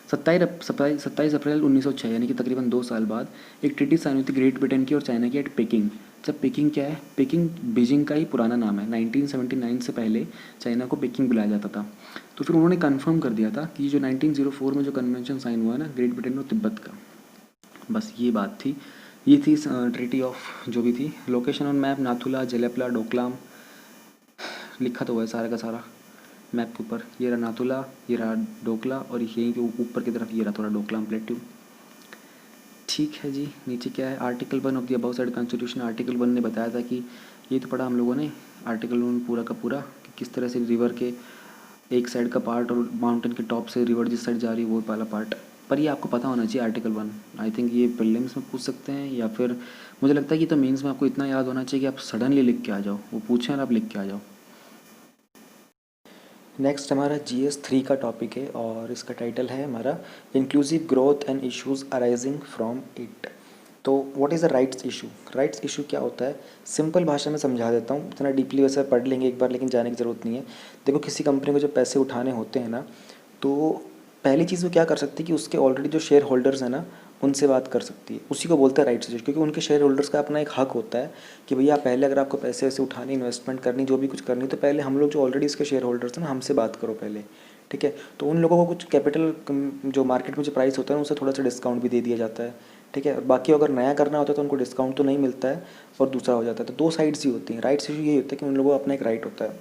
A: 27 अप्रैल 1906 यानी कि तकरीबन 2 साल बाद एक ट्रीटी साइन हुई थी ग्रेट ब्रिटेन की और चाइना की एट पेकिंग। जब पेकिंग क्या है, पेकिंग बीजिंग का ही पुराना नाम है। 1979 से पहले चाइना को पेकिंग बुलाया जाता था। तो फिर उन्होंने कन्फर्म कर दिया था कि जो 1904 में जो कन्वेंशन साइन हुआ है ना ग्रेट ब्रिटेन और तिब्बत का, बस ये बात थी। ये थी ट्रीटी ऑफ जो भी थी। Location on map Nathula, Jelepla, Doklam लिखा तो हुआ है सारा का सारा मैप के ऊपर। ये रहा नाथुला, ये रहा डोकला और यहीं पे ऊपर की तरफ ये रहा थोड़ा डोकलाम प्लेट्यू, ठीक है जी। नीचे क्या है, article 1 of the above side constitution. Article 1 ने बताया था कि ये तो पढ़ा हम लोगों ने आर्टिकल 1 पूरा का पूरा, कि किस तरह से रिवर के एक साइड का पार्ट और माउंटेन के टॉप से रिवर जिस साइड जा रही है वो वाला पार्ट। पर ये आपको पता होना चाहिए आर्टिकल 1। आई थिंक ये प्रीलिम्स में पूछ सकते हैं, या फिर मुझे लगता है कि तो मेंस में आपको इतना याद होना चाहिए कि आप सडनली लिख के आ जाओ, वो पूछें और आप लिख के आ जाओ। नेक्स्ट हमारा GS3 का टॉपिक है और इसका टाइटल है हमारा inclusive growth and issues arising from it. तो what is the rights issue. Rights issue क्या होता है, सिंपल भाषा में समझा देता हूँ, इतना डीपली वैसे पढ़ लेंगे एक बार लेकिन जाने की ज़रूरत नहीं है। देखो किसी कंपनी को जब पैसे उठाने होते हैं ना, तो पहली चीज़ वो क्या कर सकती है कि उसके ऑलरेडी जो शेयर होल्डर्स हैं ना उनसे बात कर सकती है। उसी को बोलते हैं राइट्स इशू, क्योंकि उनके शेयर होल्डर्स का अपना एक हक होता है कि भैया पहले अगर आपको पैसे वैसे उठानी, इन्वेस्टमेंट करनी, जो भी कुछ करनी, तो पहले हम लोग जो ऑलरेडी इसके शेयर होल्डर्स हैं ना हमसे बात करो पहले, ठीक है। तो उन लोगों को कुछ कैपिटल जो मार्केट में जो प्राइस होता है उससे थोड़ा सा डिस्काउंट भी दे दिया जाता है, ठीक है। और बाकी अगर नया करना होता है तो उनको डिस्काउंट तो नहीं मिलता है और दूसरा हो जाता है। तो दो साइड्स ही होती हैं। राइट्स इशू यही होता है कि उन लोगों को अपना एक राइट होता है।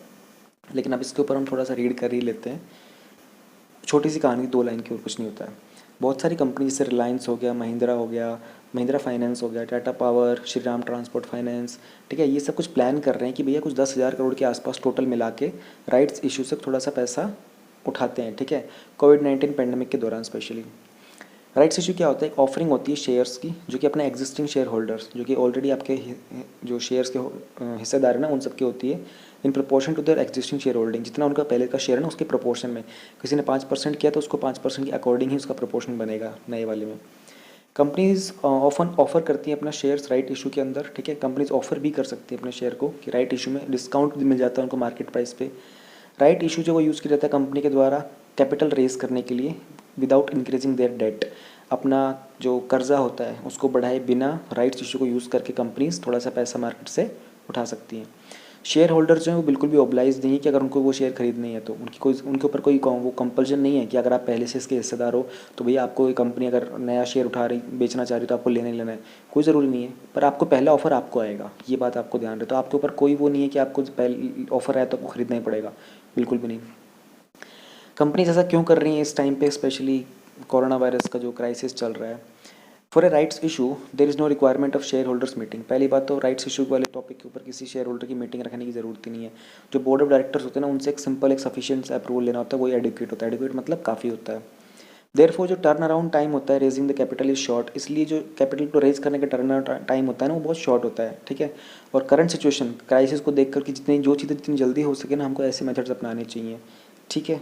A: लेकिन अब इसके ऊपर हम थोड़ा सा रीड कर ही लेते हैं, छोटी सी कहानी 2 लाइन की और कुछ नहीं होता है। बहुत सारी कंपनी जैसे रिलायंस हो गया, महिंद्रा हो गया, महिंद्रा फाइनेंस हो गया, Tata power, Shri Ram transport finance, ठीक है, ये सब कुछ प्लान कर रहे हैं कि भैया कुछ 10,000 करोड़ के आसपास टोटल मिला के राइट्स इशू से थोड़ा सा पैसा उठाते हैं, ठीक है। कोविड-19 पेंडेमिक के दौरान स्पेशली राइट्स इशू क्या होता है, एक ऑफरिंग होती है शेयर्स की, जो कि अपने एग्जिस्टिंग शेयर होल्डर्स जो कि ऑलरेडी आपके जो शेयर्स के हिस्सेदार हैं ना उन सब की होती है, in proportion to their existing share holding, जितना उनका पहले का शेयर है ना उसके प्रोपोर्शन में। किसी ने 5% किया तो उसको 5% के अकॉर्डिंग ही उसका प्रोपोर्शन बनेगा नए वाले में। कंपनीज ऑफर करती हैं अपना शेयर्स राइट इशू के अंदर, ठीक है। कंपनीज ऑफर भी कर सकती हैं अपने शेयर को कि राइट इशू में डिस्काउंट भी मिल जाता है उनको मार्केट प्राइस पे। राइट इशू जो वो यूज़ किया जाता है कंपनी के द्वारा कैपिटल रेज करने के लिए विदाउट इंक्रीजिंग देयर डेट। अपना जो कर्जा होता है उसको बढ़ाए बिना राइट्स इशू को यूज़ करके कंपनीज थोड़ा सा पैसा मार्केट से उठा सकती हैं। शेयर होल्डर्स जो हैं वो बिल्कुल भी ऑब्लाइज नहीं है कि अगर उनको वो शेयर खरीदनी है तो उनके ऊपर कोई वो कंपल्शन नहीं है कि अगर आप पहले से इसके हिस्सेदार हो तो भैया आपको ये कंपनी अगर नया शेयर उठा रही बेचना चाह रही तो आपको लेना ही लेना है, कोई ज़रूरी नहीं है। पर आपको पहला ऑफर आपको आएगा, ये बात आपको ध्यान रहे। तो आपके ऊपर कोई वो नहीं है कि आपको पहले ऑफर आया तो आपको खरीदना ही पड़ेगा, बिल्कुल भी नहीं। कंपनीज ऐसा क्यों कर रही हैं इस टाइम पे, स्पेशली कोरोना वायरस का जो क्राइसिस चल रहा है। For a rights issue there is no requirement of share holders meeting. पहली बात तो राइट्स इशू वाले टॉपिक के ऊपर किसी शेयर होल्डर की मीटिंग रखने की ज़रूरत ही नहीं है। जो बोर्ड ऑफ डायरेक्टर्स होते हैं ना उनसे एक सिंपल एक सफिशिएंट अप्रूवल लेना होता है, वही एडिक्वेट होता है। एडिक्वेट मतलब काफ़ी होता है। देयरफॉर जो टर्न अराउंड टाइम होता है raising the capital is short, इसलिए जो कैपिटल को रेज करने का टर्न अराउंड टाइम होता है ना वो बहुत शॉर्ट होता है, ठीक है। और करंट सिचुएशन क्राइसिस को देख कर कि जितनी जो चीज़ें जितनी जल्दी हो सके ना हमको ऐसे मेथड्स अपनाने चाहिए, ठीक है।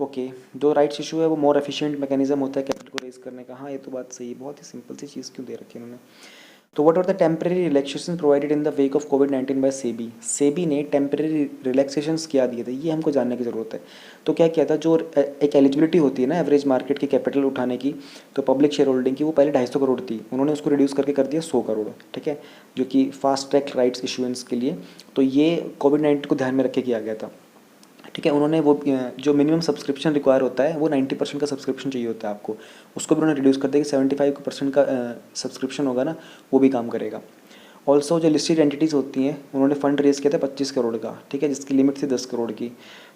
A: ओके जो राइट्स इशू है वो मोर एफिशिएंट मैकेनिज्म होता है कैपिटल को रेज करने का। हाँ ये तो बात सही है, बहुत ही सिंपल सी चीज़ क्यों दे रखी है उन्होंने। तो what are the temporary relaxation provided in the wake of कोविड-19 बाय सेबी। सेबी ने टेम्परेरी रिलैक्सेशंस क्या दिए थे ये हमको जानने की ज़रूरत है। तो क्या किया था, जो एक एलिजिबिलिटी होती है ना एवरेज मार्केट की कैपिटल उठाने की, तो पब्लिक शेयर होल्डिंग की वो पहले 250 करोड़ थी, उन्होंने उसको रिड्यूस करके कर दिया 100 करोड़, ठीक है, जो कि फास्ट ट्रैक राइट्स इशुएंस के लिए। तो ये कोविड-19 को ध्यान में रख के किया गया था, ठीक है। उन्होंने वो जो मिनिमम सब्सक्रिप्शन रिक्वायर होता है वो 90% का सब्सक्रिप्शन चाहिए होता है आपको, उसको भी उन्होंने रिड्यूस कर दिया कि 75% का सब्सक्रिप्शन होगा ना वो भी काम करेगा। ऑल्सो जो लिस्टेड एंटिटीज़ होती हैं उन्होंने फंड रेज किया था 25 करोड़ का, ठीक है, जिसकी लिमिट थी 10 करोड़ की।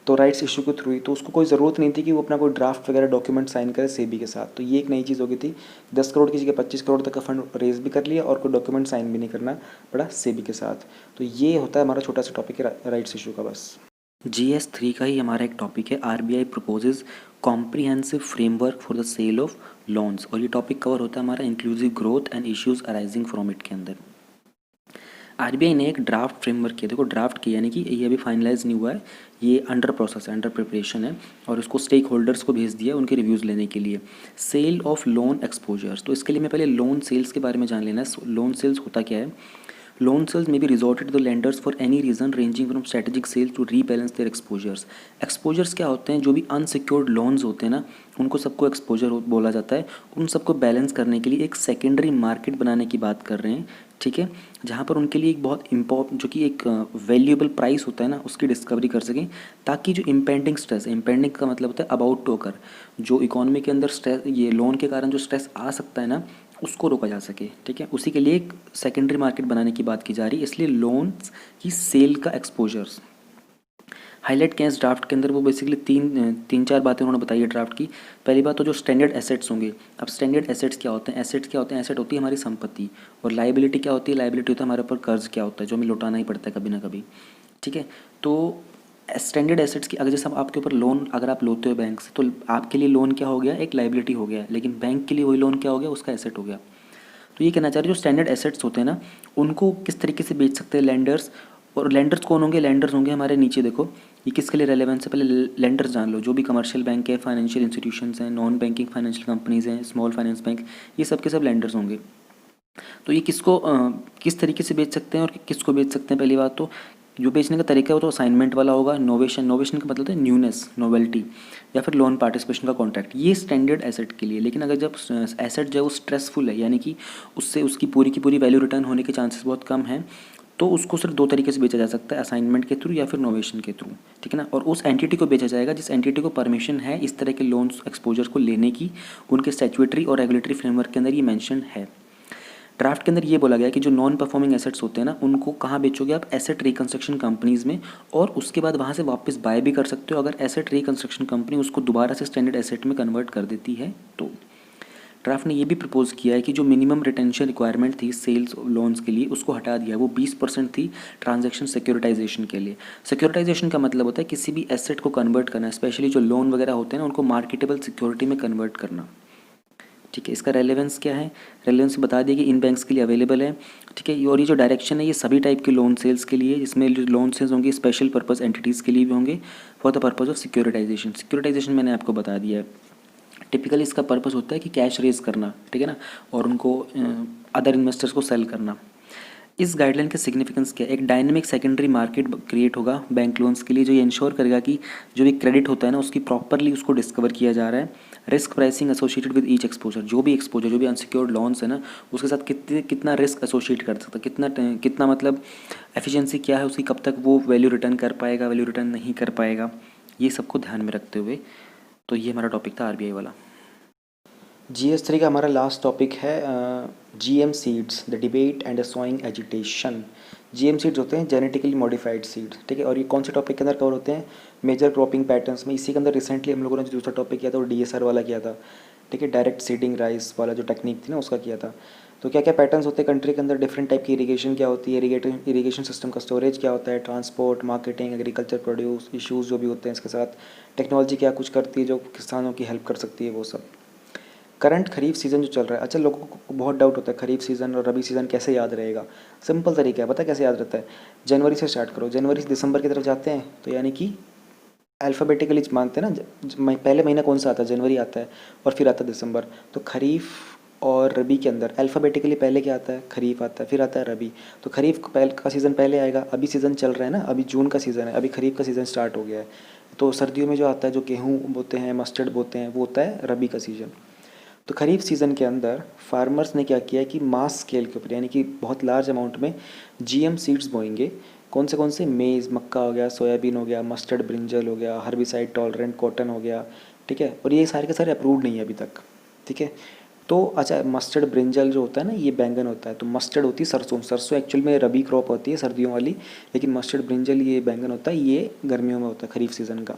A: तो राइट्स इशू के थ्रू ही, तो उसको कोई ज़रूरत नहीं थी कि वो अपना कोई ड्राफ्ट वगैरह डॉक्यूमेंट साइन करे सेबी के साथ। तो ये एक नई चीज़ हो गई थी, 10 करोड़ की जगह 25 करोड़ तक का फंड रेज भी कर लिया और कोई डॉक्यूमेंट साइन भी नहीं करना पड़ा सेबी के साथ। तो ये होता है हमारा छोटा सा टॉपिक है राइट्स इशू का बस। GS3 का ही हमारा एक टॉपिक है, RBI proposes comprehensive framework for the sale of loans, और ये टॉपिक कवर होता है हमारा inclusive growth and issues arising from it के अंदर। RBI ने एक ड्राफ्ट फ्रेमवर्क किया, देखो ड्राफ्ट किया यानी कि ये अभी फाइनलाइज नहीं हुआ है, ये अंडर प्रोसेस है, अंडर प्रिपरेशन है, और इसको स्टेक होल्डर्स को भेज दिया उनके रिव्यूज़ लेने के लिए। सेल ऑफ लोन एक्सपोजर्स, तो इसके लिए मैं पहले लोन सेल्स के बारे में जान लेना है। लोन सेल्स होता क्या है। लोन सेल्स में भी resorted to the lenders for any reason ranging from strategic sales to rebalance their exposures. Exposures क्या होते हैं, जो भी अनसिक्योर्ड लोन्स होते हैं ना उनको सबको एक्सपोजर बोला जाता है। उन सबको बैलेंस करने के लिए एक सेकेंडरी मार्केट बनाने की बात कर रहे हैं, ठीक है, जहाँ पर उनके लिए एक बहुत इम्पोर्टेंट जो कि एक वैल्यूएबल प्राइस होता है ना उसकी डिस्कवरी कर सकें, ताकि जो इम्पेंडिंग स्ट्रेस है, इम्पेंडिंग का मतलब होता है अबाउट टू अकर, जो इकोनॉमी के अंदर स्ट्रेस ये लोन के कारण जो स्ट्रेस आ सकता है ना उसको रोका जा सके, ठीक है। उसी के लिए एक सेकेंडरी मार्केट बनाने की बात की जा रही है, इसलिए लोन्स की सेल का एक्सपोजर्स हाईलाइट किया इस ड्राफ्ट के अंदर। वो बेसिकली तीन चार बातें उन्होंने बताई है ड्राफ्ट की। पहली बात तो जो स्टैंडर्ड एसेट्स होंगे। अब स्टैंडर्ड एसेट्स क्या होते हैं, एसेट्स क्या होते हैं, एसेट होती है हमारी संपत्ति, और लाइबिलिटी क्या होती है, लाइबिलिटी होता है हमारे ऊपर कर्ज क्या होता है जो हमें लौटाना ही पड़ता है कभी ना कभी, ठीक है। तो स्टैंडर्ड एसेट्स की अगर जैसे आपके ऊपर लोन अगर आप लेते हो बैंक से, तो आपके लिए लोन क्या हो गया, एक लाइबिलिटी हो गया, लेकिन बैंक के लिए वही लोन क्या हो गया, उसका एसेट हो गया। तो ये कहना चाह रहे जो स्टैंडर्ड एसेट्स होते हैं ना उनको किस तरीके से बेच सकते हैं लेंडर्स, और लेंडर्स कौन होंगे, लेंडर्स होंगे हमारे नीचे देखो ये किसके लिए रेलेवेंस है, पहले लेंडर्स जान लो। जो भी कमर्शियल बैंक है, फाइनेंशियल इंस्टीट्यूशंस हैं, नॉन बैंकिंग फाइनेंशियल कंपनीज हैं, स्मॉल फाइनेंस बैंक, ये सब के सब लेंडर्स होंगे। तो ये किसको किस तरीके से बेच सकते हैं और किसको बेच सकते हैं। पहली बात तो जो बेचने का तरीका है वो तो असाइनमेंट वाला होगा, नोवेशन, नोवेशन का मतलब है न्यूनेस, नोवेल्टी, या फिर लोन पार्टिसिपेशन का कॉन्ट्रैक्ट, ये स्टैंडर्ड एसेट के लिए। लेकिन अगर जब एसेट जो है वो स्ट्रेसफुल है, यानी कि उससे उसकी पूरी की पूरी वैल्यू रिटर्न होने के चांसेस बहुत कम हैं, तो उसको सिर्फ दो तरीके से बेचा जा सकता है, असाइनमेंट के थ्रू या फिर नोवेशन के थ्रू, ठीक है ना। और उस एंटिटी को बेचा जाएगा जिस एंटिटी को परमिशन है इस तरह के लोन्स एक्सपोजर को लेने की, उनके स्टैट्यूटरी और रेगुलेटरी फ्रेमवर्क के अंदर ये मेंशन है। ड्राफ्ट के अंदर ये बोला गया कि जो नॉन परफॉर्मिंग एसेट्स होते हैं ना उनको कहाँ बेचोगे आप, एसेट रिकंस्ट्रक्शन कंपनीज में, और उसके बाद वहाँ से वापस बाय भी कर सकते हो अगर एसेट रिकंस्ट्रक्शन कंपनी उसको दोबारा से स्टैंडर्ड एसेट में कन्वर्ट कर देती है। तो ड्राफ्ट ने ये भी प्रपोज किया है कि जो मिनिमम रिटेंशन रिक्वायरमेंट थी सेल्स लोन्स के लिए उसको हटा दिया, वो 20% थी ट्रांजैक्शन सिक्योरिटाइजेशन के लिए। सिक्योरिटाइजेशन का मतलब होता है किसी भी एसेट को कन्वर्ट करना, स्पेशली जो लोन वगैरह होते हैं ना उनको मार्केटेबल सिक्योरिटी में कन्वर्ट करना। ठीक है। इसका रेलेवेंस क्या है, रेलेवेंस बता दिया कि इन बैंक्स के लिए अवेलेबल है। ठीक है। और ये जो डायरेक्शन है ये सभी टाइप के लोन सेल्स के लिए, जिसमें जो लोन सेल्स होंगे स्पेशल पर्पस एंटिटीज़ के लिए भी होंगे for the purpose of securitisation. Securitisation मैंने आपको बता दिया है। टिपिकली इसका पर्पस होता है कि कैश रेज करना, ठीक है ना, और उनको अदर इन्वेस्टर्स को सेल करना। इस गाइडलाइन का सिग्निफिकेंस क्या है, एक डायनेमिक सेकेंडरी मार्केट क्रिएट होगा बैंक लोन्स के लिए, जो ये इंश्योर करेगा कि जो भी क्रेडिट होता है ना उसकी प्रॉपरली उसको डिस्कवर किया जा रहा है। Risk pricing associated with each exposure, जो भी एक्सपोजर, जो भी अनसिक्योर्ड लोन्स है ना उसके साथ कितना रिस्क एसोसिएट कर सकता है, कितना मतलब एफिशिएंसी क्या है उसकी, कब तक वो वैल्यू रिटर्न कर पाएगा, वैल्यू रिटर्न नहीं कर पाएगा, ये सबको ध्यान में रखते हुए। तो ये हमारा टॉपिक था आरबीआई वाला। GS3 का हमारा लास्ट टॉपिक है GM seeds, the debate and sowing agitation. GM seeds होते हैं जेनेटिकली मॉडिफाइड सीड्स, ठीक है। और ये कौन से टॉपिक के अंदर कवर होते हैं, मेजर क्रॉपिंग पैटर्न्स में। इसी के अंदर रिसेंटली हम लोगों ने जो दूसरा टॉपिक किया था वो DSR वाला किया था, ठीक है, डायरेक्ट सीडिंग राइस वाला जो टेक्निक थी ना उसका किया था। तो क्या क्या पैटर्न्स होते हैं कंट्री के अंदर, डिफरेंट टाइप की इरीगेशन क्या होती है, इरीगेशन सिस्टम का स्टोरेज क्या होता है, transport, marketing, agriculture produce issues जो भी होते हैं, इसके साथ टेक्नोलॉजी क्या कुछ करती है जो किसानों की हेल्प कर सकती है, वो सब। करंट खरीफ सीज़न जो चल रहा है, अच्छा लोगों को बहुत डाउट होता है खरीफ सीज़न और रबी सीज़न कैसे याद रहेगा। सिंपल तरीका है, पता है कैसे याद रहता है, जनवरी से स्टार्ट करो, जनवरी से दिसंबर की तरफ जाते हैं तो यानी कि अल्फ़ाबेटिकली मानते हैं ना, पहले महीना कौन सा आता है, जनवरी आता है, और फिर आता है दिसंबर। तो खरीफ और रबी के अंदर अल्फ़ाबेटिकली पहले क्या आता है, खरीफ आता है, फिर आता है रबी। तो खरीफ का सीज़न पहले आएगा, अभी सीज़न चल रहा है ना, अभी जून का सीज़न है, अभी खरीफ का सीज़न स्टार्ट हो गया है। तो सर्दियों में जो आता है, जो गेहूँ बोते हैं, मस्टर्ड बोते हैं, वो होता है रबी का सीज़न। तो खरीफ सीज़न के अंदर फार्मर्स ने क्या किया कि मास स्केल के ऊपर, यानी कि बहुत लार्ज अमाउंट में GM सीड्स बोएंगे। कौन से मेज़, मक्का हो गया, सोयाबीन हो गया, मस्टर्ड ब्रिंजल हो गया, हर्बिसाइड टॉलरेंट कॉटन हो गया, ठीक है। और ये सारे के सारे अप्रूव्ड नहीं है अभी तक, ठीक है। तो अच्छा, मस्टर्ड ब्रिंजल जो होता है ना ये बैंगन होता है, तो मस्टर्ड होती है सरसों, सरसों एक्चुअल में रबी क्रॉप होती है सर्दियों वाली, लेकिन मस्टर्ड ब्रिंजल ये बैंगन होता है, ये गर्मियों में होता है खरीफ सीज़न का।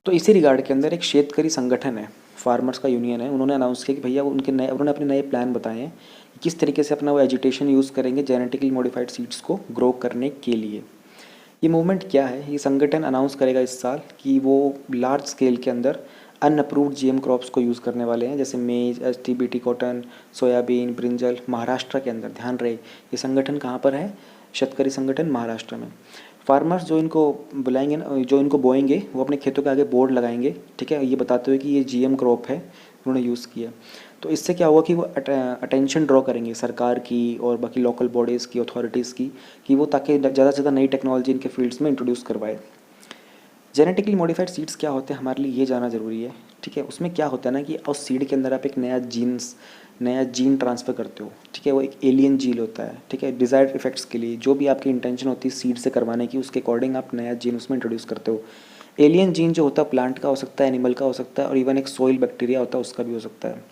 A: तो इसी रिगार्ड के अंदर एक शेतकरी संगठन है, फार्मर्स का यूनियन है, उन्होंने अनाउंस किया कि भैया उन्होंने अपने नए प्लान बताए हैं कि किस तरीके से अपना वो एजिटेशन यूज़ करेंगे जेनेटिकली मॉडिफाइड सीड्स को ग्रो करने के लिए। ये मूवमेंट क्या है, ये संगठन अनाउंस करेगा इस साल कि वो लार्ज स्केल के अंदर अनअप्रूव्ड GM क्रॉप्स को यूज़ करने वाले हैं, जैसे मेज, STBT cotton, soybean, brinjal, Maharashtra के अंदर। ध्यान रहे ये संगठन कहाँ पर है, शेतकरी संगठन महाराष्ट्र में। फार्मर्स जो इनको बुलाएंगे ना, जो इनको बोएंगे, वो अपने खेतों के आगे बोर्ड लगाएंगे, ठीक है, ये बताते हुए कि ये GM क्रॉप है, उन्होंने यूज़ किया। तो इससे क्या हुआ कि वो अटेंशन ड्रॉ करेंगे सरकार की और बाकी लोकल बॉडीज़ की, अथॉरिटीज़ की, कि वो ताकि ज़्यादा से ज़्यादा नई टेक्नोलॉजी इनके फील्ड्स में इंट्रोड्यूस करवाए। जेनेटिकली मॉडिफाइड सीड्स क्या होते हैं हमारे लिए ये जानना ज़रूरी है, ठीक है। उसमें क्या होता है ना कि उस सीड के अंदर आप एक नया जीन ट्रांसफ़र करते हो, ठीक है, वो एक एलियन जीन होता है, ठीक है, डिज़ायर्ड इफेक्ट्स के लिए जो भी आपकी इंटेंशन होती है सीड से करवाने की, उसके अकॉर्डिंग आप नया जीन उसमें इंट्रोड्यूस करते हो। एलियन जीन जो होता है प्लांट का हो सकता है, एनिमल का हो सकता है, और इवन एक सोइल बैक्टीरिया होता है उसका भी हो सकता है।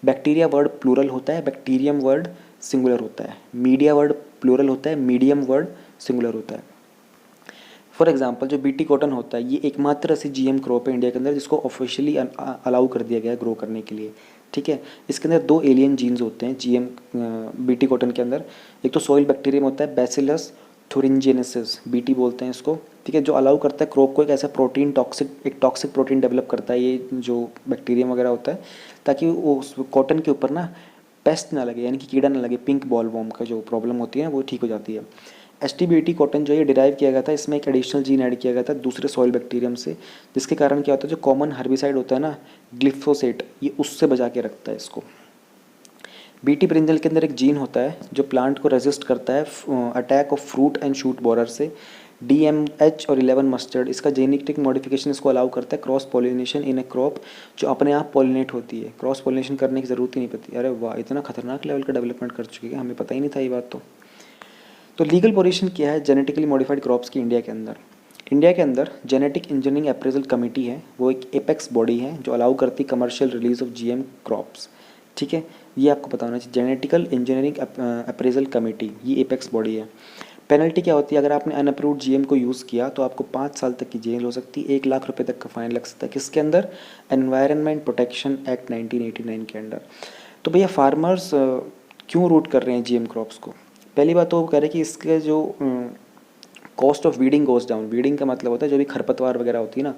A: बैक्टीरिया वर्ड प्लूरल होता है, बैक्टीरियम वर्ड सिंगुलर होता है। मीडिया वर्ड प्लूरल होता है, मीडियम वर्ड सिंगुलर होता है। फॉर एग्जांपल जो BT कॉटन होता है ये एकमात्र ऐसी GM क्रॉप है इंडिया के अंदर जिसको ऑफिशियली अलाउ कर दिया गया है ग्रो करने के लिए, ठीक है। इसके अंदर 2 एलियन जीन्स होते हैं GM BT कॉटन के अंदर। एक तो सॉइल बैक्टीरियम होता है बैसिलस थुरिंजेनेसिस, BT बोलते हैं इसको, ठीक है, जो अलाउ करता है क्रॉप को एक ऐसा प्रोटीन एक टॉक्सिक प्रोटीन डेवलप करता है ये जो बैक्टीरियम वगैरह होता है, ताकि वो उस कॉटन के ऊपर ना पेस्ट ना लगे, यानी कि कीड़ा ना लगे, पिंक बॉल वॉर्म का जो प्रॉब्लम होती है वो ठीक हो जाती है। STBT कॉटन जो ये डिराइव किया गया था, इसमें एक एडिशनल जीन ऐड किया गया था दूसरे सॉइल बैक्टीरियम से, जिसके कारण क्या होता है जो कॉमन हर्बिसाइड होता है ना ग्लिफोसेट, ये उससे बचा के रखता है इसको। BT ब्रिंजल के अंदर एक जीन होता है जो प्लांट को रेजिस्ट करता है attack of fruit and shoot borer से। DMH और 11 मस्टर्ड, इसका जेनेटिक मॉडिफिकेशन इसको अलाउ करता है cross pollination in A crop जो अपने आप पॉलिनेट होती है, क्रॉस पॉलिनेशन करने की ज़रूरत ही नहीं पड़ती। अरे वाह, इतना खतरनाक लेवल का डेवलपमेंट कर चुकी है, हमें पता ही नहीं था ये बात। तो लीगल पोजीशन क्या है जेनेटिकली मॉडिफाइड क्रॉप्स की इंडिया के अंदर। इंडिया के अंदर जेनेटिक इंजीनियरिंग अप्रेजल कमेटी है, वो एक एपेक्स बॉडी है जो अलाउ करती commercial release of GM crops, ठीक है। ये आपको पता होना चाहिए, जेनेटिकल इंजीनियरिंग अप्रेजल कमेटी, ये एपेक्स बॉडी है। पेनल्टी क्या होती है, अगर आपने अनअप्रूव्ड GM को यूज़ किया तो आपको 5 साल तक की जेल हो सकती है, 1 लाख रुपए तक का फाइन लग सकता है। किसके अंदर, एनवायरनमेंट प्रोटेक्शन एक्ट 1989 के अंडर। तो भैया फार्मर्स क्यों रूट कर रहे हैं GM क्रॉप्स को, पहली बात तो वो कह रहे हैं कि इसके जो cost of weeding goes down. Weeding का मतलब होता है जो भी खरपतवार वगैरह होती है ना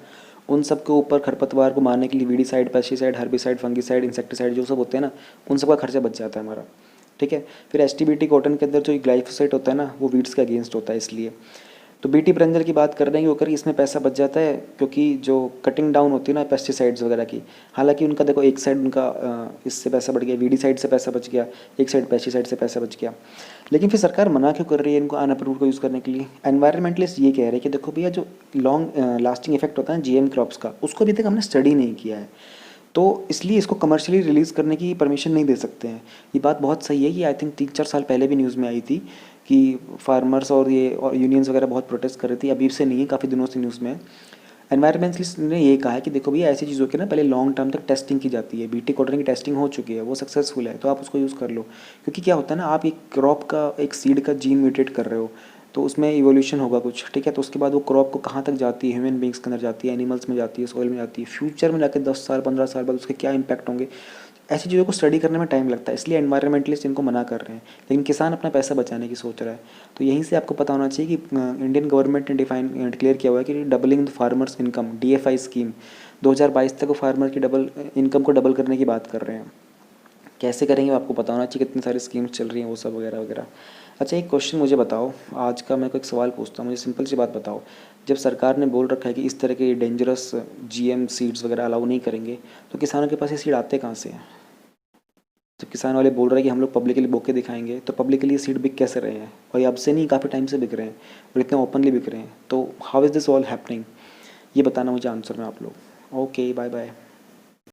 A: उन सब के ऊपर खरपतवार को मारने के लिए weedicide, pesticide, herbicide, fungicide, insecticide जो सब होते हैं ना, उन सब का खर्चा बच जाता है हमारा। ठीक है। फिर एसटीबीटी कॉटन के अंदर जो ग्लाइफोसेट होता है ना, वो वीड्स के अगेंस्ट होता है इसलिए। तो बीटी ब्रेंजर की बात कर रहे हैं कि होकर इसमें पैसा बच जाता है, क्योंकि जो कटिंग डाउन होती है ना पेस्टिसाइड्स वगैरह की, हालांकि उनका देखो एक साइड उनका इससे पैसा बढ़ गया, वीडी साइड से पैसा बच गया, एक साइड पेस्टिसाइड से पैसा बच गया, लेकिन फिर सरकार मना क्यों कर रही है इनको अनअप्रूव्ड को यूज़ करने के लिए? एनवायरमेंटलिस्ट ये कह रहे हैं कि देखो भैया, जो लॉन्ग लास्टिंग इफेक्ट होता है जीएम क्रॉप्स का, उसको अभी तक हमने स्टडी नहीं किया है, तो इसलिए इसको कमर्शियली रिलीज़ करने की परमिशन नहीं दे सकते हैं। ये बात बहुत सही है, कि आई थिंक 3-4 साल पहले भी न्यूज़ में आई थी कि फार्मर्स और ये और यूनियंस वगैरह बहुत प्रोटेस्ट कर रही थी, अभी से नहीं है, काफ़ी दिनों से न्यूज़ में है। एनवायरमेंटलिस्ट ने ये कहा है कि देखो भैया, ऐसी चीज़ों की ना पहले लॉन्ग टर्म तक टेस्टिंग की जाती है, बीटी कॉटन की टेस्टिंग हो चुकी है, वो सक्सेसफुल है, तो आप उसको यूज़ कर लो। क्योंकि क्या होता है ना, आप एक क्रॉप का, एक सीड का जीन म्यूटेट कर रहे हो, तो उसमें इवोल्यूशन होगा कुछ, ठीक है, तो उसके बाद वो क्रॉप को कहाँ तक जाती है, ह्यूमन बींग्स के अंदर जाती है, एनिमल्स में जाती है, सॉइल में जाती है, फ्यूचर में जाकर 10 साल 15 साल बाद उसके क्या इंपैक्ट होंगे, ऐसी चीज़ों को स्टडी करने में टाइम लगता है, इसलिए एनवायरमेंटलिस्ट इनको मना कर रहे हैं, लेकिन किसान अपना पैसा बचाने की सोच रहा है। तो यहीं से आपको पता होना चाहिए कि इंडियन गवर्नमेंट ने डिक्लेयर किया हुआ है कि doubling the farmers income, DFI scheme 2022 तक वो फार्मर की डबल इनकम को डबल करने की बात कर रहे हैं। कैसे करेंगे आपको पता होना चाहिए, कितनी सारी स्कीम्स चल रही हैं वो सब वगैरह वगैरह। अच्छा, एक क्वेश्चन मुझे बताओ, आज का मैं को एक सवाल पूछता हूँ, मुझे सिंपल सी बात बताओ, जब सरकार ने बोल रखा है कि इस तरह के डेंजरस जीएम सीड्स वगैरह अलाउ नहीं करेंगे, तो किसानों के पास ये सीड आते कहाँ से हैं? जब किसान वाले बोल रहे हैं कि हम लोग पब्लिकली बोके दिखाएंगे, तो पब्लिकली ये सीड बिक कैसे रहे हैं? और ये अब से नहीं, काफ़ी टाइम से बिक रहे हैं और इतने ओपनली बिक रहे हैं, तो how is this all happening? ये बताना मुझे आंसर में आप लोग। Okay, bye bye.